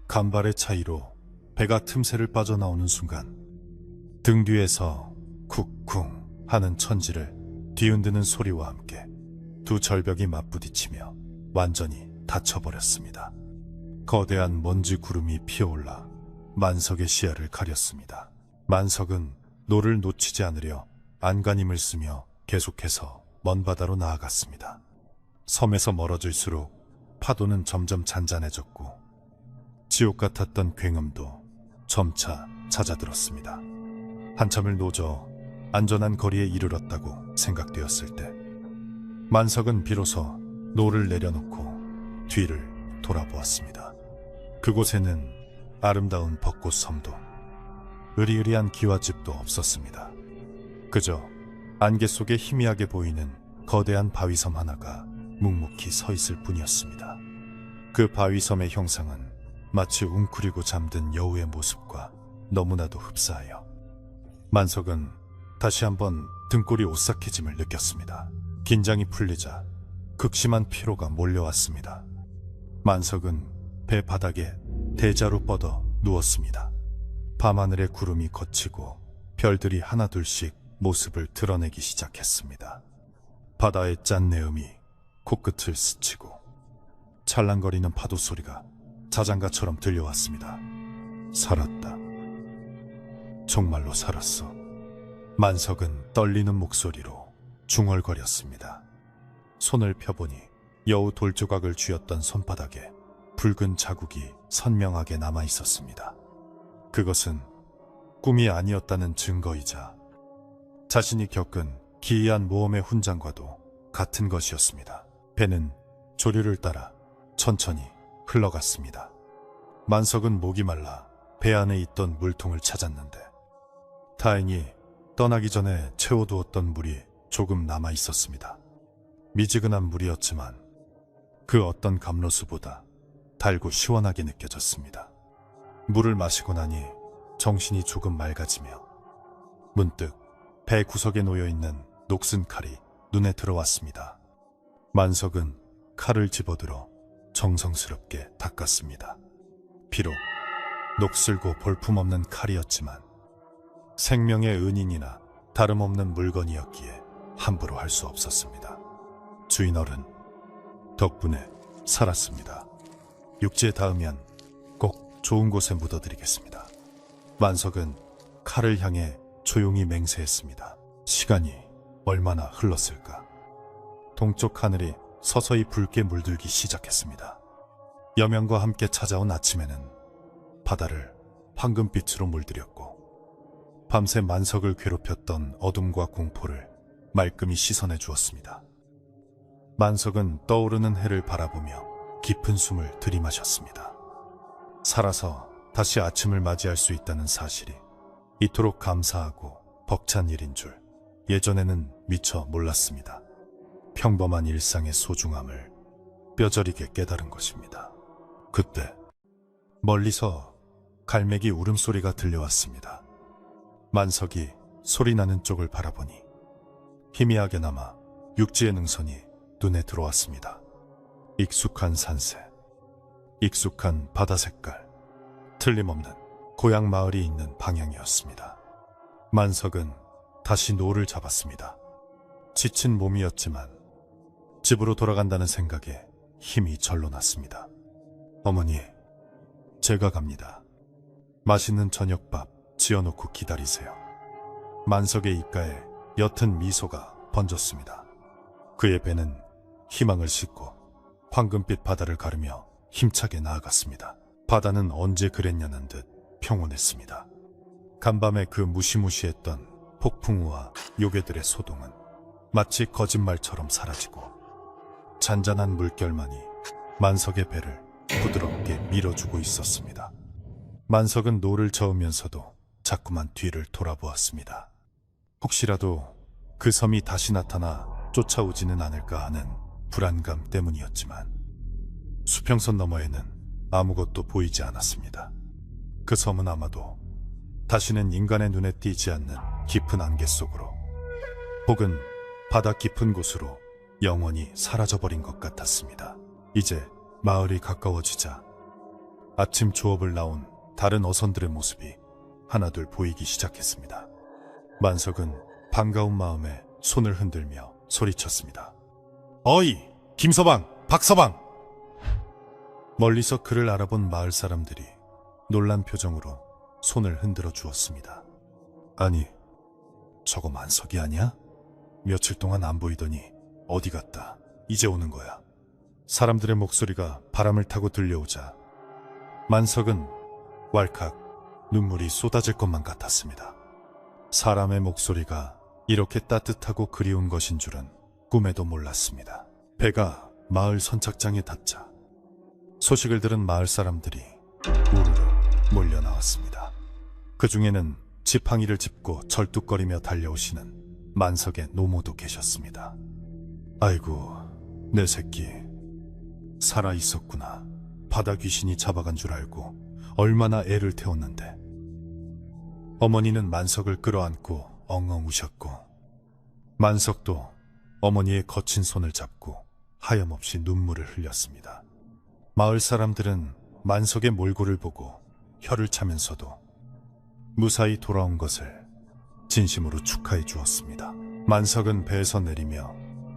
간발의 차이로 배가 틈새를 빠져나오는 순간 등 뒤에서 쿵쿵 하는 천지를 뒤흔드는 소리와 함께 두 절벽이 맞부딪히며 완전히 닫혀버렸습니다. 거대한 먼지 구름이 피어올라 만석의 시야를 가렸습니다. 만석은 노를 놓치지 않으려 안간힘을 쓰며 계속해서 먼 바다로 나아갔습니다. 섬에서 멀어질수록 파도는 점점 잔잔해졌고 지옥 같았던 굉음도 점차 잦아들었습니다. 한참을 노져 안전한 거리에 이르렀다고 생각되었을 때 만석은 비로소 노를 내려놓고 뒤를 돌아보았습니다. 그곳에는 아름다운 벚꽃 섬도 으리으리한 기와집도 없었습니다. 그저 안개 속에 희미하게 보이는 거대한 바위섬 하나가 묵묵히 서 있을 뿐이었습니다. 그 바위섬의 형상은 마치 웅크리고 잠든 여우의 모습과 너무나도 흡사하여 만석은 다시 한번 등골이 오싹해짐을 느꼈습니다. 긴장이 풀리자 극심한 피로가 몰려왔습니다. 만석은 배 바닥에 대자로 뻗어 누웠습니다. 밤하늘의 구름이 걷히고 별들이 하나둘씩 모습을 드러내기 시작했습니다. 바다의 짠내음이 코끝을 스치고 찰랑거리는 파도 소리가 자장가처럼 들려왔습니다. 살았다. 정말로 살았어. 만석은 떨리는 목소리로 중얼거렸습니다. 손을 펴보니 여우 돌조각을 쥐었던 손바닥에 붉은 자국이 선명하게 남아 있었습니다. 그것은 꿈이 아니었다는 증거이자 자신이 겪은 기이한 모험의 훈장과도 같은 것이었습니다. 배는 조류를 따라 천천히 흘러갔습니다. 만석은 목이 말라 배 안에 있던 물통을 찾았는데 다행히 떠나기 전에 채워두었던 물이 조금 남아 있었습니다. 미지근한 물이었지만 그 어떤 감로수보다 달고 시원하게 느껴졌습니다. 물을 마시고 나니 정신이 조금 맑아지며 문득 배 구석에 놓여있는 녹슨 칼이 눈에 들어왔습니다. 만석은 칼을 집어들어 정성스럽게 닦았습니다. 비록 녹슬고 볼품없는 칼이었지만 생명의 은인이나 다름없는 물건이었기에 함부로 할 수 없었습니다. 주인어른, 덕분에 살았습니다. 육지에 닿으면 꼭 좋은 곳에 묻어드리겠습니다. 만석은 칼을 향해 조용히 맹세했습니다. 시간이 얼마나 흘렀을까? 동쪽 하늘이 서서히 붉게 물들기 시작했습니다. 여명과 함께 찾아온 아침에는 바다를 황금빛으로 물들였고 밤새 만석을 괴롭혔던 어둠과 공포를 말끔히 씻어내 주었습니다. 만석은 떠오르는 해를 바라보며 깊은 숨을 들이마셨습니다. 살아서 다시 아침을 맞이할 수 있다는 사실이 이토록 감사하고 벅찬 일인 줄 예전에는 미처 몰랐습니다. 평범한 일상의 소중함을 뼈저리게 깨달은 것입니다. 그때 멀리서 갈매기 울음소리가 들려왔습니다. 만석이 소리나는 쪽을 바라보니 희미하게나마 육지의 능선이 눈에 들어왔습니다. 익숙한 산세, 익숙한 바다 색깔, 틀림없는 고향 마을이 있는 방향이었습니다. 만석은 다시 노를 잡았습니다. 지친 몸이었지만 집으로 돌아간다는 생각에 힘이 절로 났습니다. 어머니, 제가 갑니다. 맛있는 저녁밥 지어놓고 기다리세요. 만석의 입가에 옅은 미소가 번졌습니다. 그의 배는 희망을 싣고 황금빛 바다를 가르며 힘차게 나아갔습니다. 바다는 언제 그랬냐는 듯 평온했습니다. 간밤에 그 무시무시했던 폭풍우와 요괴들의 소동은 마치 거짓말처럼 사라지고 잔잔한 물결만이 만석의 배를 부드럽게 밀어주고 있었습니다. 만석은 노를 저으면서도 자꾸만 뒤를 돌아보았습니다. 혹시라도 그 섬이 다시 나타나 쫓아오지는 않을까 하는 불안감 때문이었지만 수평선 너머에는 아무것도 보이지 않았습니다. 그 섬은 아마도 다시는 인간의 눈에 띄지 않는 깊은 안개 속으로 혹은 바다 깊은 곳으로 영원히 사라져버린 것 같았습니다. 이제 마을이 가까워지자 아침 조업을 나온 다른 어선들의 모습이 하나둘 보이기 시작했습니다. 만석은 반가운 마음에 손을 흔들며 소리쳤습니다. 어이! 김서방! 박서방! 멀리서 그를 알아본 마을 사람들이 놀란 표정으로 손을 흔들어 주었습니다. 아니, 저거 만석이 아니야? 며칠 동안 안 보이더니 어디 갔다 이제 오는 거야. 사람들의 목소리가 바람을 타고 들려오자 만석은 왈칵 눈물이 쏟아질 것만 같았습니다. 사람의 목소리가 이렇게 따뜻하고 그리운 것인 줄은 꿈에도 몰랐습니다. 배가 마을 선착장에 닿자 소식을 들은 마을 사람들이 우르르 몰려 나왔습니다. 그 중에는 지팡이를 짚고 절뚝거리며 달려오시는 만석의 노모도 계셨습니다. 아이고, 내 새끼 살아 있었구나. 바다 귀신이 잡아간 줄 알고 얼마나 애를 태웠는데. 어머니는 만석을 끌어안고 엉엉 우셨고 만석도 어머니의 거친 손을 잡고 하염없이 눈물을 흘렸습니다. 마을 사람들은 만석의 몰골을 보고 혀를 차면서도 무사히 돌아온 것을 진심으로 축하해 주었습니다. 만석은 배에서 내리며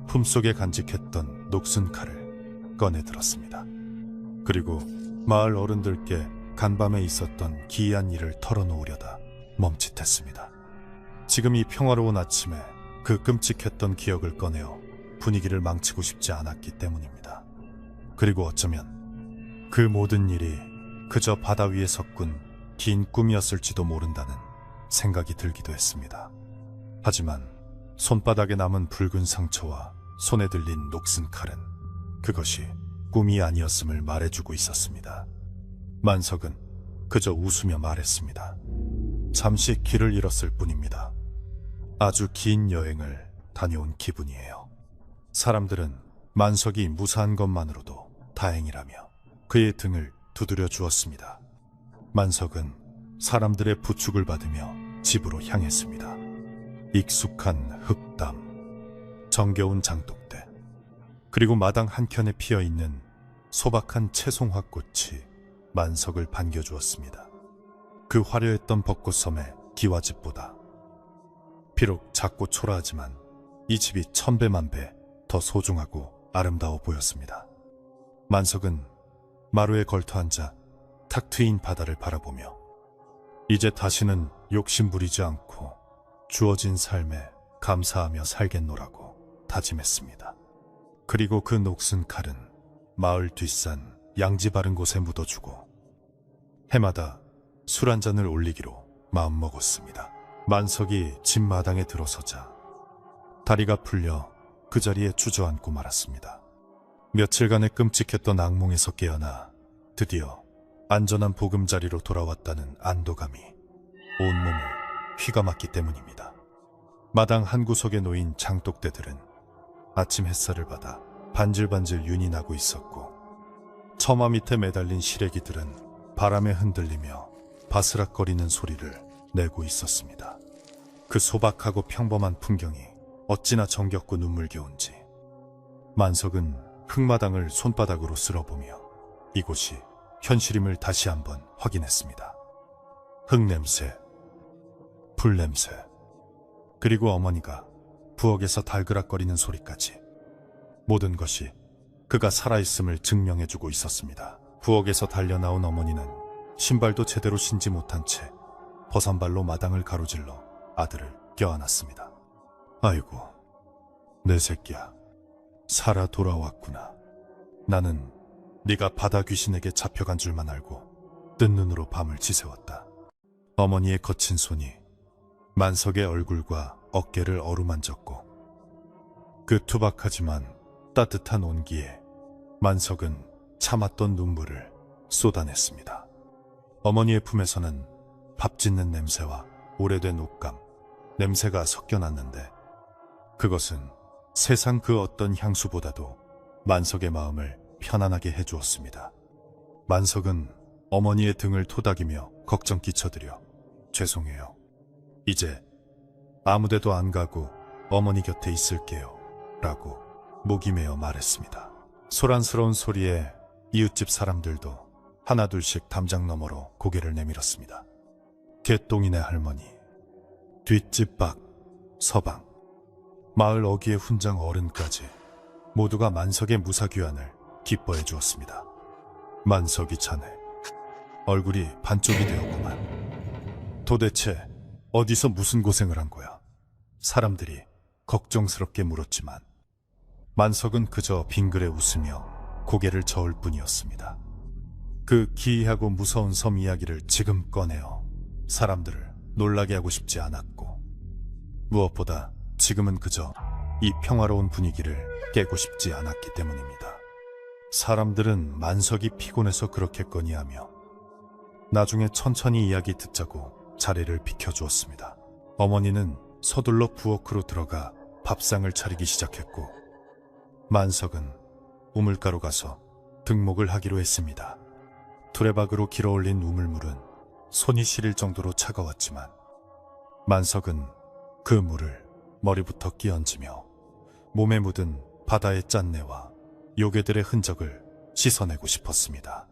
품속에 간직했던 녹슨 칼을 꺼내 들었습니다. 그리고 마을 어른들께 간밤에 있었던 기이한 일을 털어놓으려다 멈칫했습니다. 지금 이 평화로운 아침에 그 끔찍했던 기억을 꺼내어 분위기를 망치고 싶지 않았기 때문입니다. 그리고 어쩌면 그 모든 일이 그저 바다 위에 섞은 긴 꿈이었을지도 모른다는 생각이 들기도 했습니다. 하지만 손바닥에 남은 붉은 상처와 손에 들린 녹슨 칼은 그것이 꿈이 아니었음을 말해주고 있었습니다. 만석은 그저 웃으며 말했습니다. 잠시 길을 잃었을 뿐입니다. 아주 긴 여행을 다녀온 기분이에요. 사람들은 만석이 무사한 것만으로도 다행이라며 그의 등을 두드려 주었습니다. 만석은 사람들의 부축을 받으며 집으로 향했습니다. 익숙한 흙담, 정겨운 장독대, 그리고 마당 한켠에 피어있는 소박한 채송화꽃이 만석을 반겨주었습니다. 그 화려했던 벚꽃섬의 기와집보다 비록 작고 초라하지만 이 집이 천배만배 더 소중하고 아름다워 보였습니다. 만석은 마루에 걸터앉아 탁 트인 바다를 바라보며 이제 다시는 욕심 부리지 않고 주어진 삶에 감사하며 살겠노라고 다짐했습니다. 그리고 그 녹슨 칼은 마을 뒷산 양지 바른 곳에 묻어주고 해마다 술 한 잔을 올리기로 마음먹었습니다. 만석이 집 마당에 들어서자 다리가 풀려 그 자리에 주저앉고 말았습니다. 며칠간의 끔찍했던 악몽에서 깨어나 드디어 안전한 보금자리로 돌아왔다는 안도감이 온몸을 휘감았기 때문입니다. 마당 한 구석에 놓인 장독대들은 아침 햇살을 받아 반질반질 윤이 나고 있었고 처마 밑에 매달린 시래기들은 바람에 흔들리며 바스락거리는 소리를 내고 있었습니다. 그 소박하고 평범한 풍경이 어찌나 정겹고 눈물겨운지 만석은 흙마당을 손바닥으로 쓸어보며 이곳이 현실임을 다시 한번 확인했습니다. 흙냄새, 불냄새, 그리고 어머니가 부엌에서 달그락거리는 소리까지 모든 것이 그가 살아있음을 증명해주고 있었습니다. 부엌에서 달려나온 어머니는 신발도 제대로 신지 못한 채 버선발로 마당을 가로질러 아들을 껴안았습니다. 아이고, 내 새끼야, 살아 돌아왔구나. 나는 네가 바다 귀신에게 잡혀간 줄만 알고 뜬 눈으로 밤을 지새웠다. 어머니의 거친 손이 만석의 얼굴과 어깨를 어루만졌고 그 투박하지만 따뜻한 온기에 만석은 참았던 눈물을 쏟아냈습니다. 어머니의 품에서는 밥 짓는 냄새와 오래된 옷감, 냄새가 섞여났는데 그것은 세상 그 어떤 향수보다도 만석의 마음을 편안하게 해주었습니다. 만석은 어머니의 등을 토닥이며 걱정 끼쳐드려 죄송해요. 이제 아무데도 안 가고 어머니 곁에 있을게요. 라고 목이 메어 말했습니다. 소란스러운 소리에 이웃집 사람들도 하나둘씩 담장 너머로 고개를 내밀었습니다. 개똥이네 할머니, 뒷집 밖, 서방, 마을 어귀의 훈장 어른까지 모두가 만석의 무사귀환을 기뻐해 주었습니다. 만석이 자네, 얼굴이 반쪽이 되었구만. 도대체 어디서 무슨 고생을 한 거야? 사람들이 걱정스럽게 물었지만 만석은 그저 빙그레 웃으며 고개를 저을 뿐이었습니다. 그 기이하고 무서운 섬 이야기를 지금 꺼내어 사람들을 놀라게 하고 싶지 않았고, 무엇보다 지금은 그저 이 평화로운 분위기를 깨고 싶지 않았기 때문입니다. 사람들은 만석이 피곤해서 그렇겠거니 하며 나중에 천천히 이야기 듣자고 자리를 비켜주었습니다. 어머니는 서둘러 부엌으로 들어가 밥상을 차리기 시작했고, 만석은 우물가로 가서 등목을 하기로 했습니다. 두레박으로 길어올린 우물물은 손이 시릴 정도로 차가웠지만 만석은 그 물을 머리부터 끼얹으며 몸에 묻은 바다의 짠내와 요괴들의 흔적을 씻어내고 싶었습니다.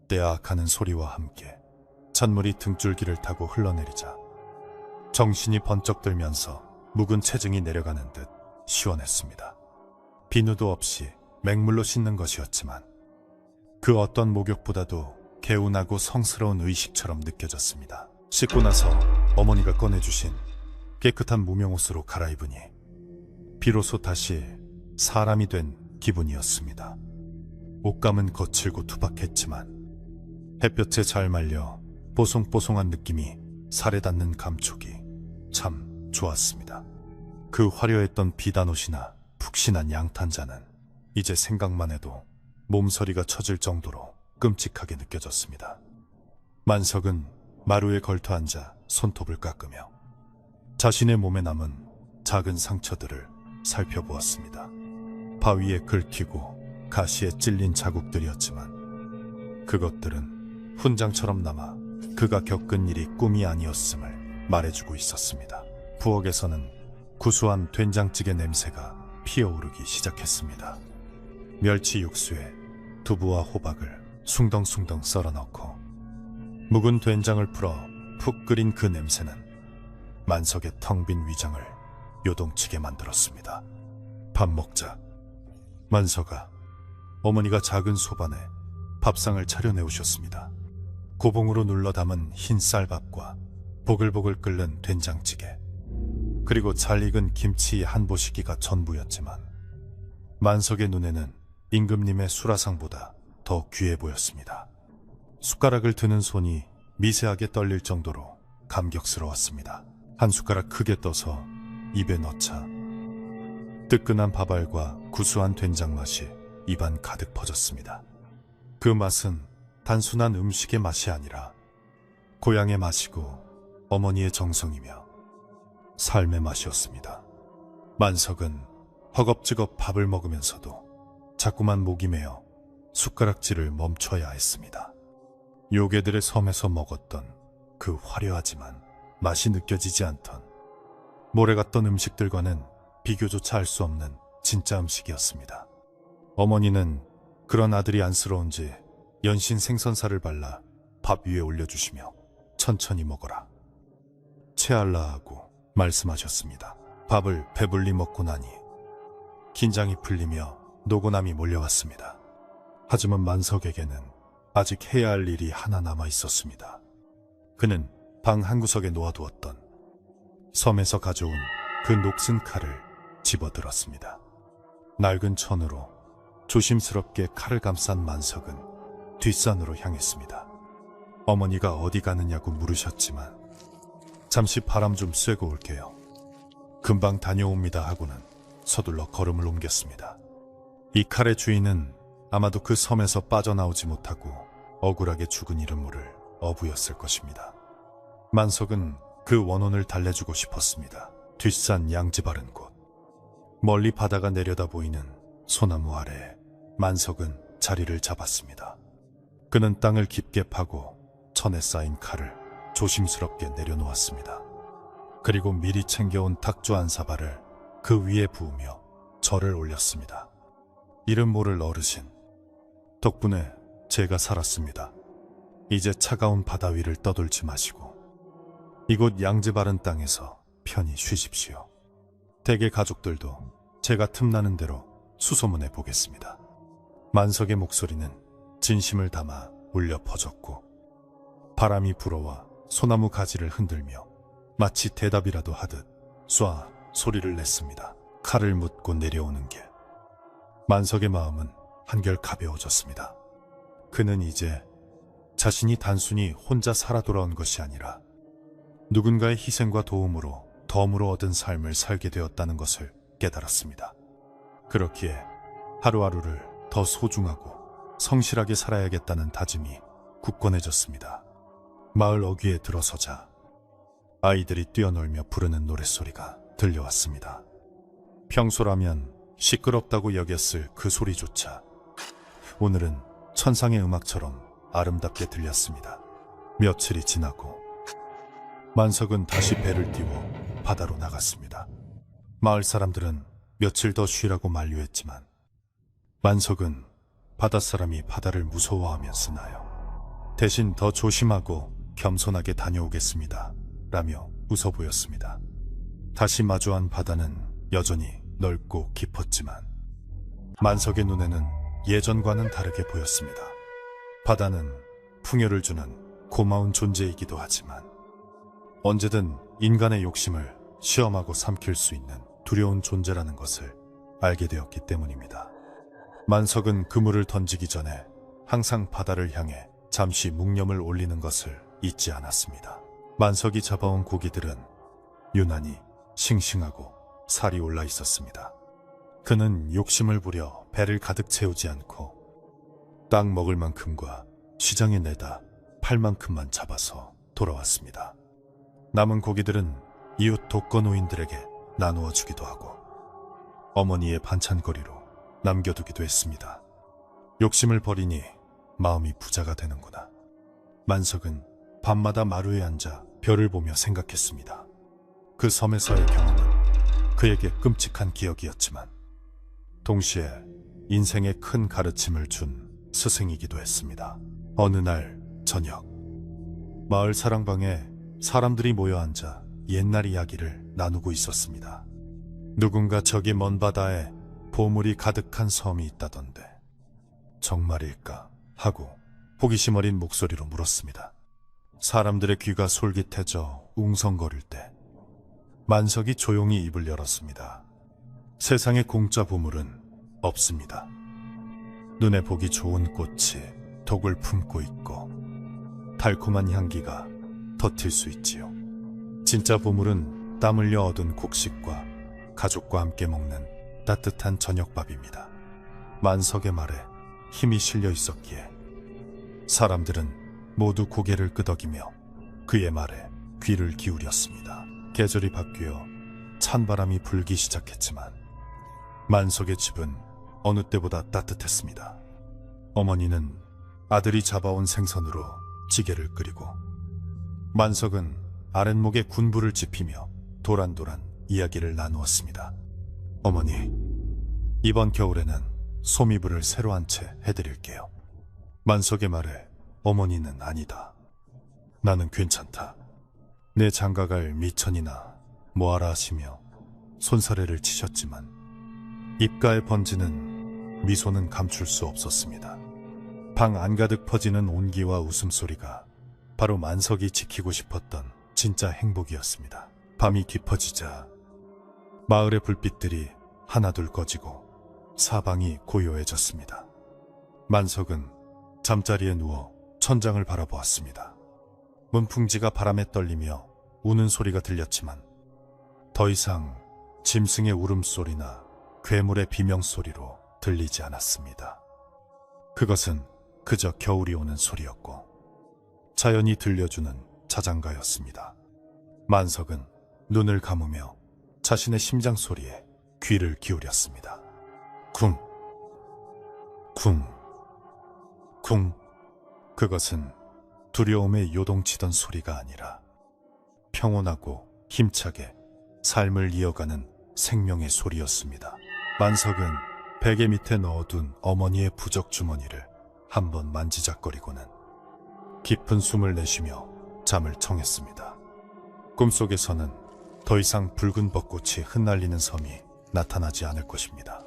떼악하는 소리와 함께 찬물이 등줄기를 타고 흘러내리자 정신이 번쩍 들면서 묵은 체증이 내려가는 듯 시원했습니다. 비누도 없이 맹물로 씻는 것이었지만 그 어떤 목욕보다도 개운하고 성스러운 의식처럼 느껴졌습니다. 씻고 나서 어머니가 꺼내주신 깨끗한 무명옷으로 갈아입으니 비로소 다시 사람이 된 기분이었습니다. 옷감은 거칠고 투박했지만 햇볕에 잘 말려 뽀송뽀송한 느낌이 살에 닿는 감촉이 참 좋았습니다. 그 화려했던 비단옷이나 푹신한 양탄자는 이제 생각만 해도 몸서리가 처질 정도로 끔찍하게 느껴졌습니다. 만석은 마루에 걸터 앉아 손톱을 깎으며 자신의 몸에 남은 작은 상처들을 살펴보았습니다. 바위에 긁히고 가시에 찔린 자국들이었지만 그것들은 훈장처럼 남아 그가 겪은 일이 꿈이 아니었음을 말해주고 있었습니다. 부엌에서는 구수한 된장찌개 냄새가 피어오르기 시작했습니다. 멸치 육수에 두부와 호박을 숭덩숭덩 썰어 넣고 묵은 된장을 풀어 푹 끓인 그 냄새는 만석의 텅 빈 위장을 요동치게 만들었습니다. 밥 먹자. 만석아, 어머니가 작은 소반에 밥상을 차려내오셨습니다. 고봉으로 눌러 담은 흰 쌀밥과 보글보글 끓는 된장찌개, 그리고 잘 익은 김치 한 보시기가 전부였지만 만석의 눈에는 임금님의 수라상보다 더 귀해 보였습니다. 숟가락을 드는 손이 미세하게 떨릴 정도로 감격스러웠습니다. 한 숟가락 크게 떠서 입에 넣자 뜨끈한 밥알과 구수한 된장 맛이 입안 가득 퍼졌습니다. 그 맛은 단순한 음식의 맛이 아니라 고향의 맛이고 어머니의 정성이며 삶의 맛이었습니다. 만석은 허겁지겁 밥을 먹으면서도 자꾸만 목이 메어 숟가락질을 멈춰야 했습니다. 요괴들의 섬에서 먹었던 그 화려하지만 맛이 느껴지지 않던 모래 같던 음식들과는 비교조차 할 수 없는 진짜 음식이었습니다. 어머니는 그런 아들이 안쓰러운지 연신 생선살을 발라 밥 위에 올려주시며 천천히 먹어라, 체할라 하고 말씀하셨습니다. 밥을 배불리 먹고 나니 긴장이 풀리며 노곤함이 몰려왔습니다. 하지만 만석에게는 아직 해야 할 일이 하나 남아 있었습니다. 그는 방 한구석에 놓아두었던 섬에서 가져온 그 녹슨 칼을 집어들었습니다. 낡은 천으로 조심스럽게 칼을 감싼 만석은 뒷산으로 향했습니다. 어머니가 어디 가느냐고 물으셨지만 잠시 바람 좀 쐬고 올게요, 금방 다녀옵니다 하고는 서둘러 걸음을 옮겼습니다. 이 칼의 주인은 아마도 그 섬에서 빠져나오지 못하고 억울하게 죽은 이름 모를 어부였을 것입니다. 만석은 그 원혼을 달래주고 싶었습니다. 뒷산 양지 바른 곳, 멀리 바다가 내려다 보이는 소나무 아래에 만석은 자리를 잡았습니다. 그는 땅을 깊게 파고 천에 쌓인 칼을 조심스럽게 내려놓았습니다. 그리고 미리 챙겨온 탁주 한 사발을 그 위에 부으며 절을 올렸습니다. 이름 모를 어르신, 덕분에 제가 살았습니다. 이제 차가운 바다 위를 떠돌지 마시고 이곳 양지 바른 땅에서 편히 쉬십시오. 댁의 가족들도 제가 틈나는 대로 수소문해 보겠습니다. 만석의 목소리는 진심을 담아 울려 퍼졌고 바람이 불어와 소나무 가지를 흔들며 마치 대답이라도 하듯 쏴 소리를 냈습니다. 칼을 묻고 내려오는 게 만석의 마음은 한결 가벼워졌습니다. 그는 이제 자신이 단순히 혼자 살아 돌아온 것이 아니라 누군가의 희생과 도움으로 덤으로 얻은 삶을 살게 되었다는 것을 깨달았습니다. 그렇기에 하루하루를 더 소중하고 성실하게 살아야겠다는 다짐이 굳건해졌습니다. 마을 어귀에 들어서자 아이들이 뛰어놀며 부르는 노랫소리가 들려왔습니다. 평소라면 시끄럽다고 여겼을 그 소리조차 오늘은 천상의 음악처럼 아름답게 들렸습니다. 며칠이 지나고 만석은 다시 배를 띄워 바다로 나갔습니다. 마을 사람들은 며칠 더 쉬라고 만류했지만 만석은 바닷사람이 바다를 무서워하면 쓰나요? 대신 더 조심하고 겸손하게 다녀오겠습니다 라며 웃어 보였습니다. 다시 마주한 바다는 여전히 넓고 깊었지만 만석의 눈에는 예전과는 다르게 보였습니다. 바다는 풍요를 주는 고마운 존재이기도 하지만 언제든 인간의 욕심을 시험하고 삼킬 수 있는 두려운 존재라는 것을 알게 되었기 때문입니다. 만석은 그물을 던지기 전에 항상 바다를 향해 잠시 묵념을 올리는 것을 잊지 않았습니다. 만석이 잡아온 고기들은 유난히 싱싱하고 살이 올라 있었습니다. 그는 욕심을 부려 배를 가득 채우지 않고 딱 먹을 만큼과 시장에 내다 팔 만큼만 잡아서 돌아왔습니다. 남은 고기들은 이웃 독거노인들에게 나누어 주기도 하고 어머니의 반찬거리로 남겨두기도 했습니다. 욕심을 버리니 마음이 부자가 되는구나. 만석은 밤마다 마루에 앉아 별을 보며 생각했습니다. 그 섬에서의 경험은 그에게 끔찍한 기억이었지만 동시에 인생에 큰 가르침을 준 스승이기도 했습니다. 어느 날 저녁, 마을 사랑방에 사람들이 모여 앉아 옛날 이야기를 나누고 있었습니다. 누군가 저기 먼 바다에 보물이 가득한 섬이 있다던데 정말일까 하고 호기심 어린 목소리로 물었습니다. 사람들의 귀가 솔깃해져 웅성거릴 때 만석이 조용히 입을 열었습니다. 세상에 공짜 보물은 없습니다. 눈에 보기 좋은 꽃이 독을 품고 있고 달콤한 향기가 터질 수 있지요. 진짜 보물은 땀 흘려 얻은 곡식과 가족과 함께 먹는 따뜻한 저녁밥입니다. 만석의 말에 힘이 실려 있었기에 사람들은 모두 고개를 끄덕이며 그의 말에 귀를 기울였습니다. 계절이 바뀌어 찬바람이 불기 시작했지만 만석의 집은 어느 때보다 따뜻했습니다. 어머니는 아들이 잡아온 생선으로 찌개를 끓이고 만석은 아랫목에 군부를 지피며 도란도란 이야기를 나누었습니다. 어머니, 이번 겨울에는 소미불을 새로 한 채 해드릴게요. 만석의 말에 어머니는 아니다. 나는 괜찮다. 내 장가갈 미천이나 뭐하라 하시며 손사래를 치셨지만 입가에 번지는 미소는 감출 수 없었습니다. 방 안가득 퍼지는 온기와 웃음소리가 바로 만석이 지키고 싶었던 진짜 행복이었습니다. 밤이 깊어지자 마을의 불빛들이 하나둘 꺼지고 사방이 고요해졌습니다. 만석은 잠자리에 누워 천장을 바라보았습니다. 문풍지가 바람에 떨리며 우는 소리가 들렸지만 더 이상 짐승의 울음소리나 괴물의 비명소리로 들리지 않았습니다. 그것은 그저 겨울이 오는 소리였고 자연이 들려주는 자장가였습니다. 만석은 눈을 감으며 자신의 심장 소리에 귀를 기울였습니다. 쿵, 쿵, 쿵. 그것은 두려움에 요동치던 소리가 아니라 평온하고 힘차게 삶을 이어가는 생명의 소리였습니다. 만석은 베개 밑에 넣어둔 어머니의 부적 주머니를 한번 만지작거리고는 깊은 숨을 내쉬며 잠을 청했습니다. 꿈속에서는 더 이상 붉은 벚꽃이 흩날리는 섬이 나타나지 않을 것입니다.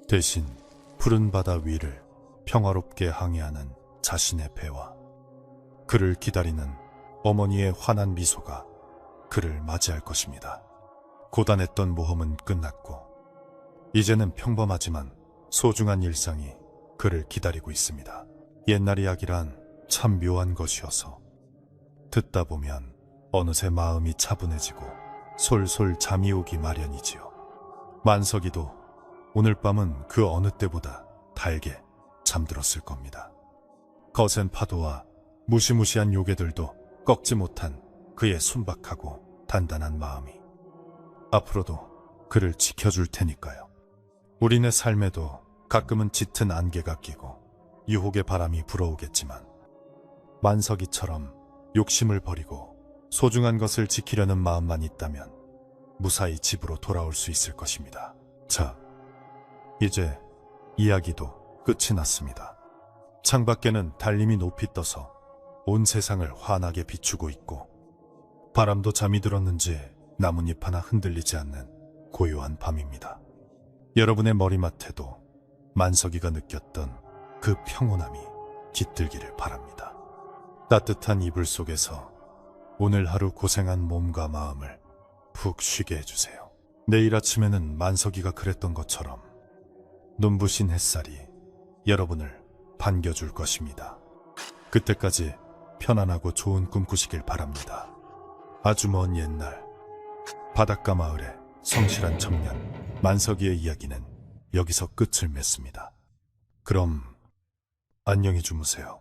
대신 푸른 바다 위를 평화롭게 항해하는 자신의 배와 그를 기다리는 어머니의 환한 미소가 그를 맞이할 것입니다. 고단했던 모험은 끝났고 이제는 평범하지만 소중한 일상이 그를 기다리고 있습니다. 옛날 이야기란 참 묘한 것이어서 듣다 보면 어느새 마음이 차분해지고 솔솔 잠이 오기 마련이지요. 만석이도 오늘 밤은 그 어느 때보다 달게 잠들었을 겁니다. 거센 파도와 무시무시한 요괴들도 꺾지 못한 그의 순박하고 단단한 마음이 앞으로도 그를 지켜줄 테니까요. 우리네 삶에도 가끔은 짙은 안개가 끼고 유혹의 바람이 불어오겠지만 만석이처럼 욕심을 버리고 소중한 것을 지키려는 마음만 있다면 무사히 집으로 돌아올 수 있을 것입니다. 자, 이제 이야기도 끝이 났습니다. 창밖에는 달림이 높이 떠서 온 세상을 환하게 비추고 있고 바람도 잠이 들었는지 나뭇잎 하나 흔들리지 않는 고요한 밤입니다. 여러분의 머리맡에도 만석이가 느꼈던 그 평온함이 깃들기를 바랍니다. 따뜻한 이불 속에서 오늘 하루 고생한 몸과 마음을 푹 쉬게 해주세요. 내일 아침에는 만석이가 그랬던 것처럼 눈부신 햇살이 여러분을 반겨줄 것입니다. 그때까지 편안하고 좋은 꿈 꾸시길 바랍니다. 아주 먼 옛날 바닷가 마을의 성실한 청년 만석이의 이야기는 여기서 끝을 맺습니다. 그럼 안녕히 주무세요.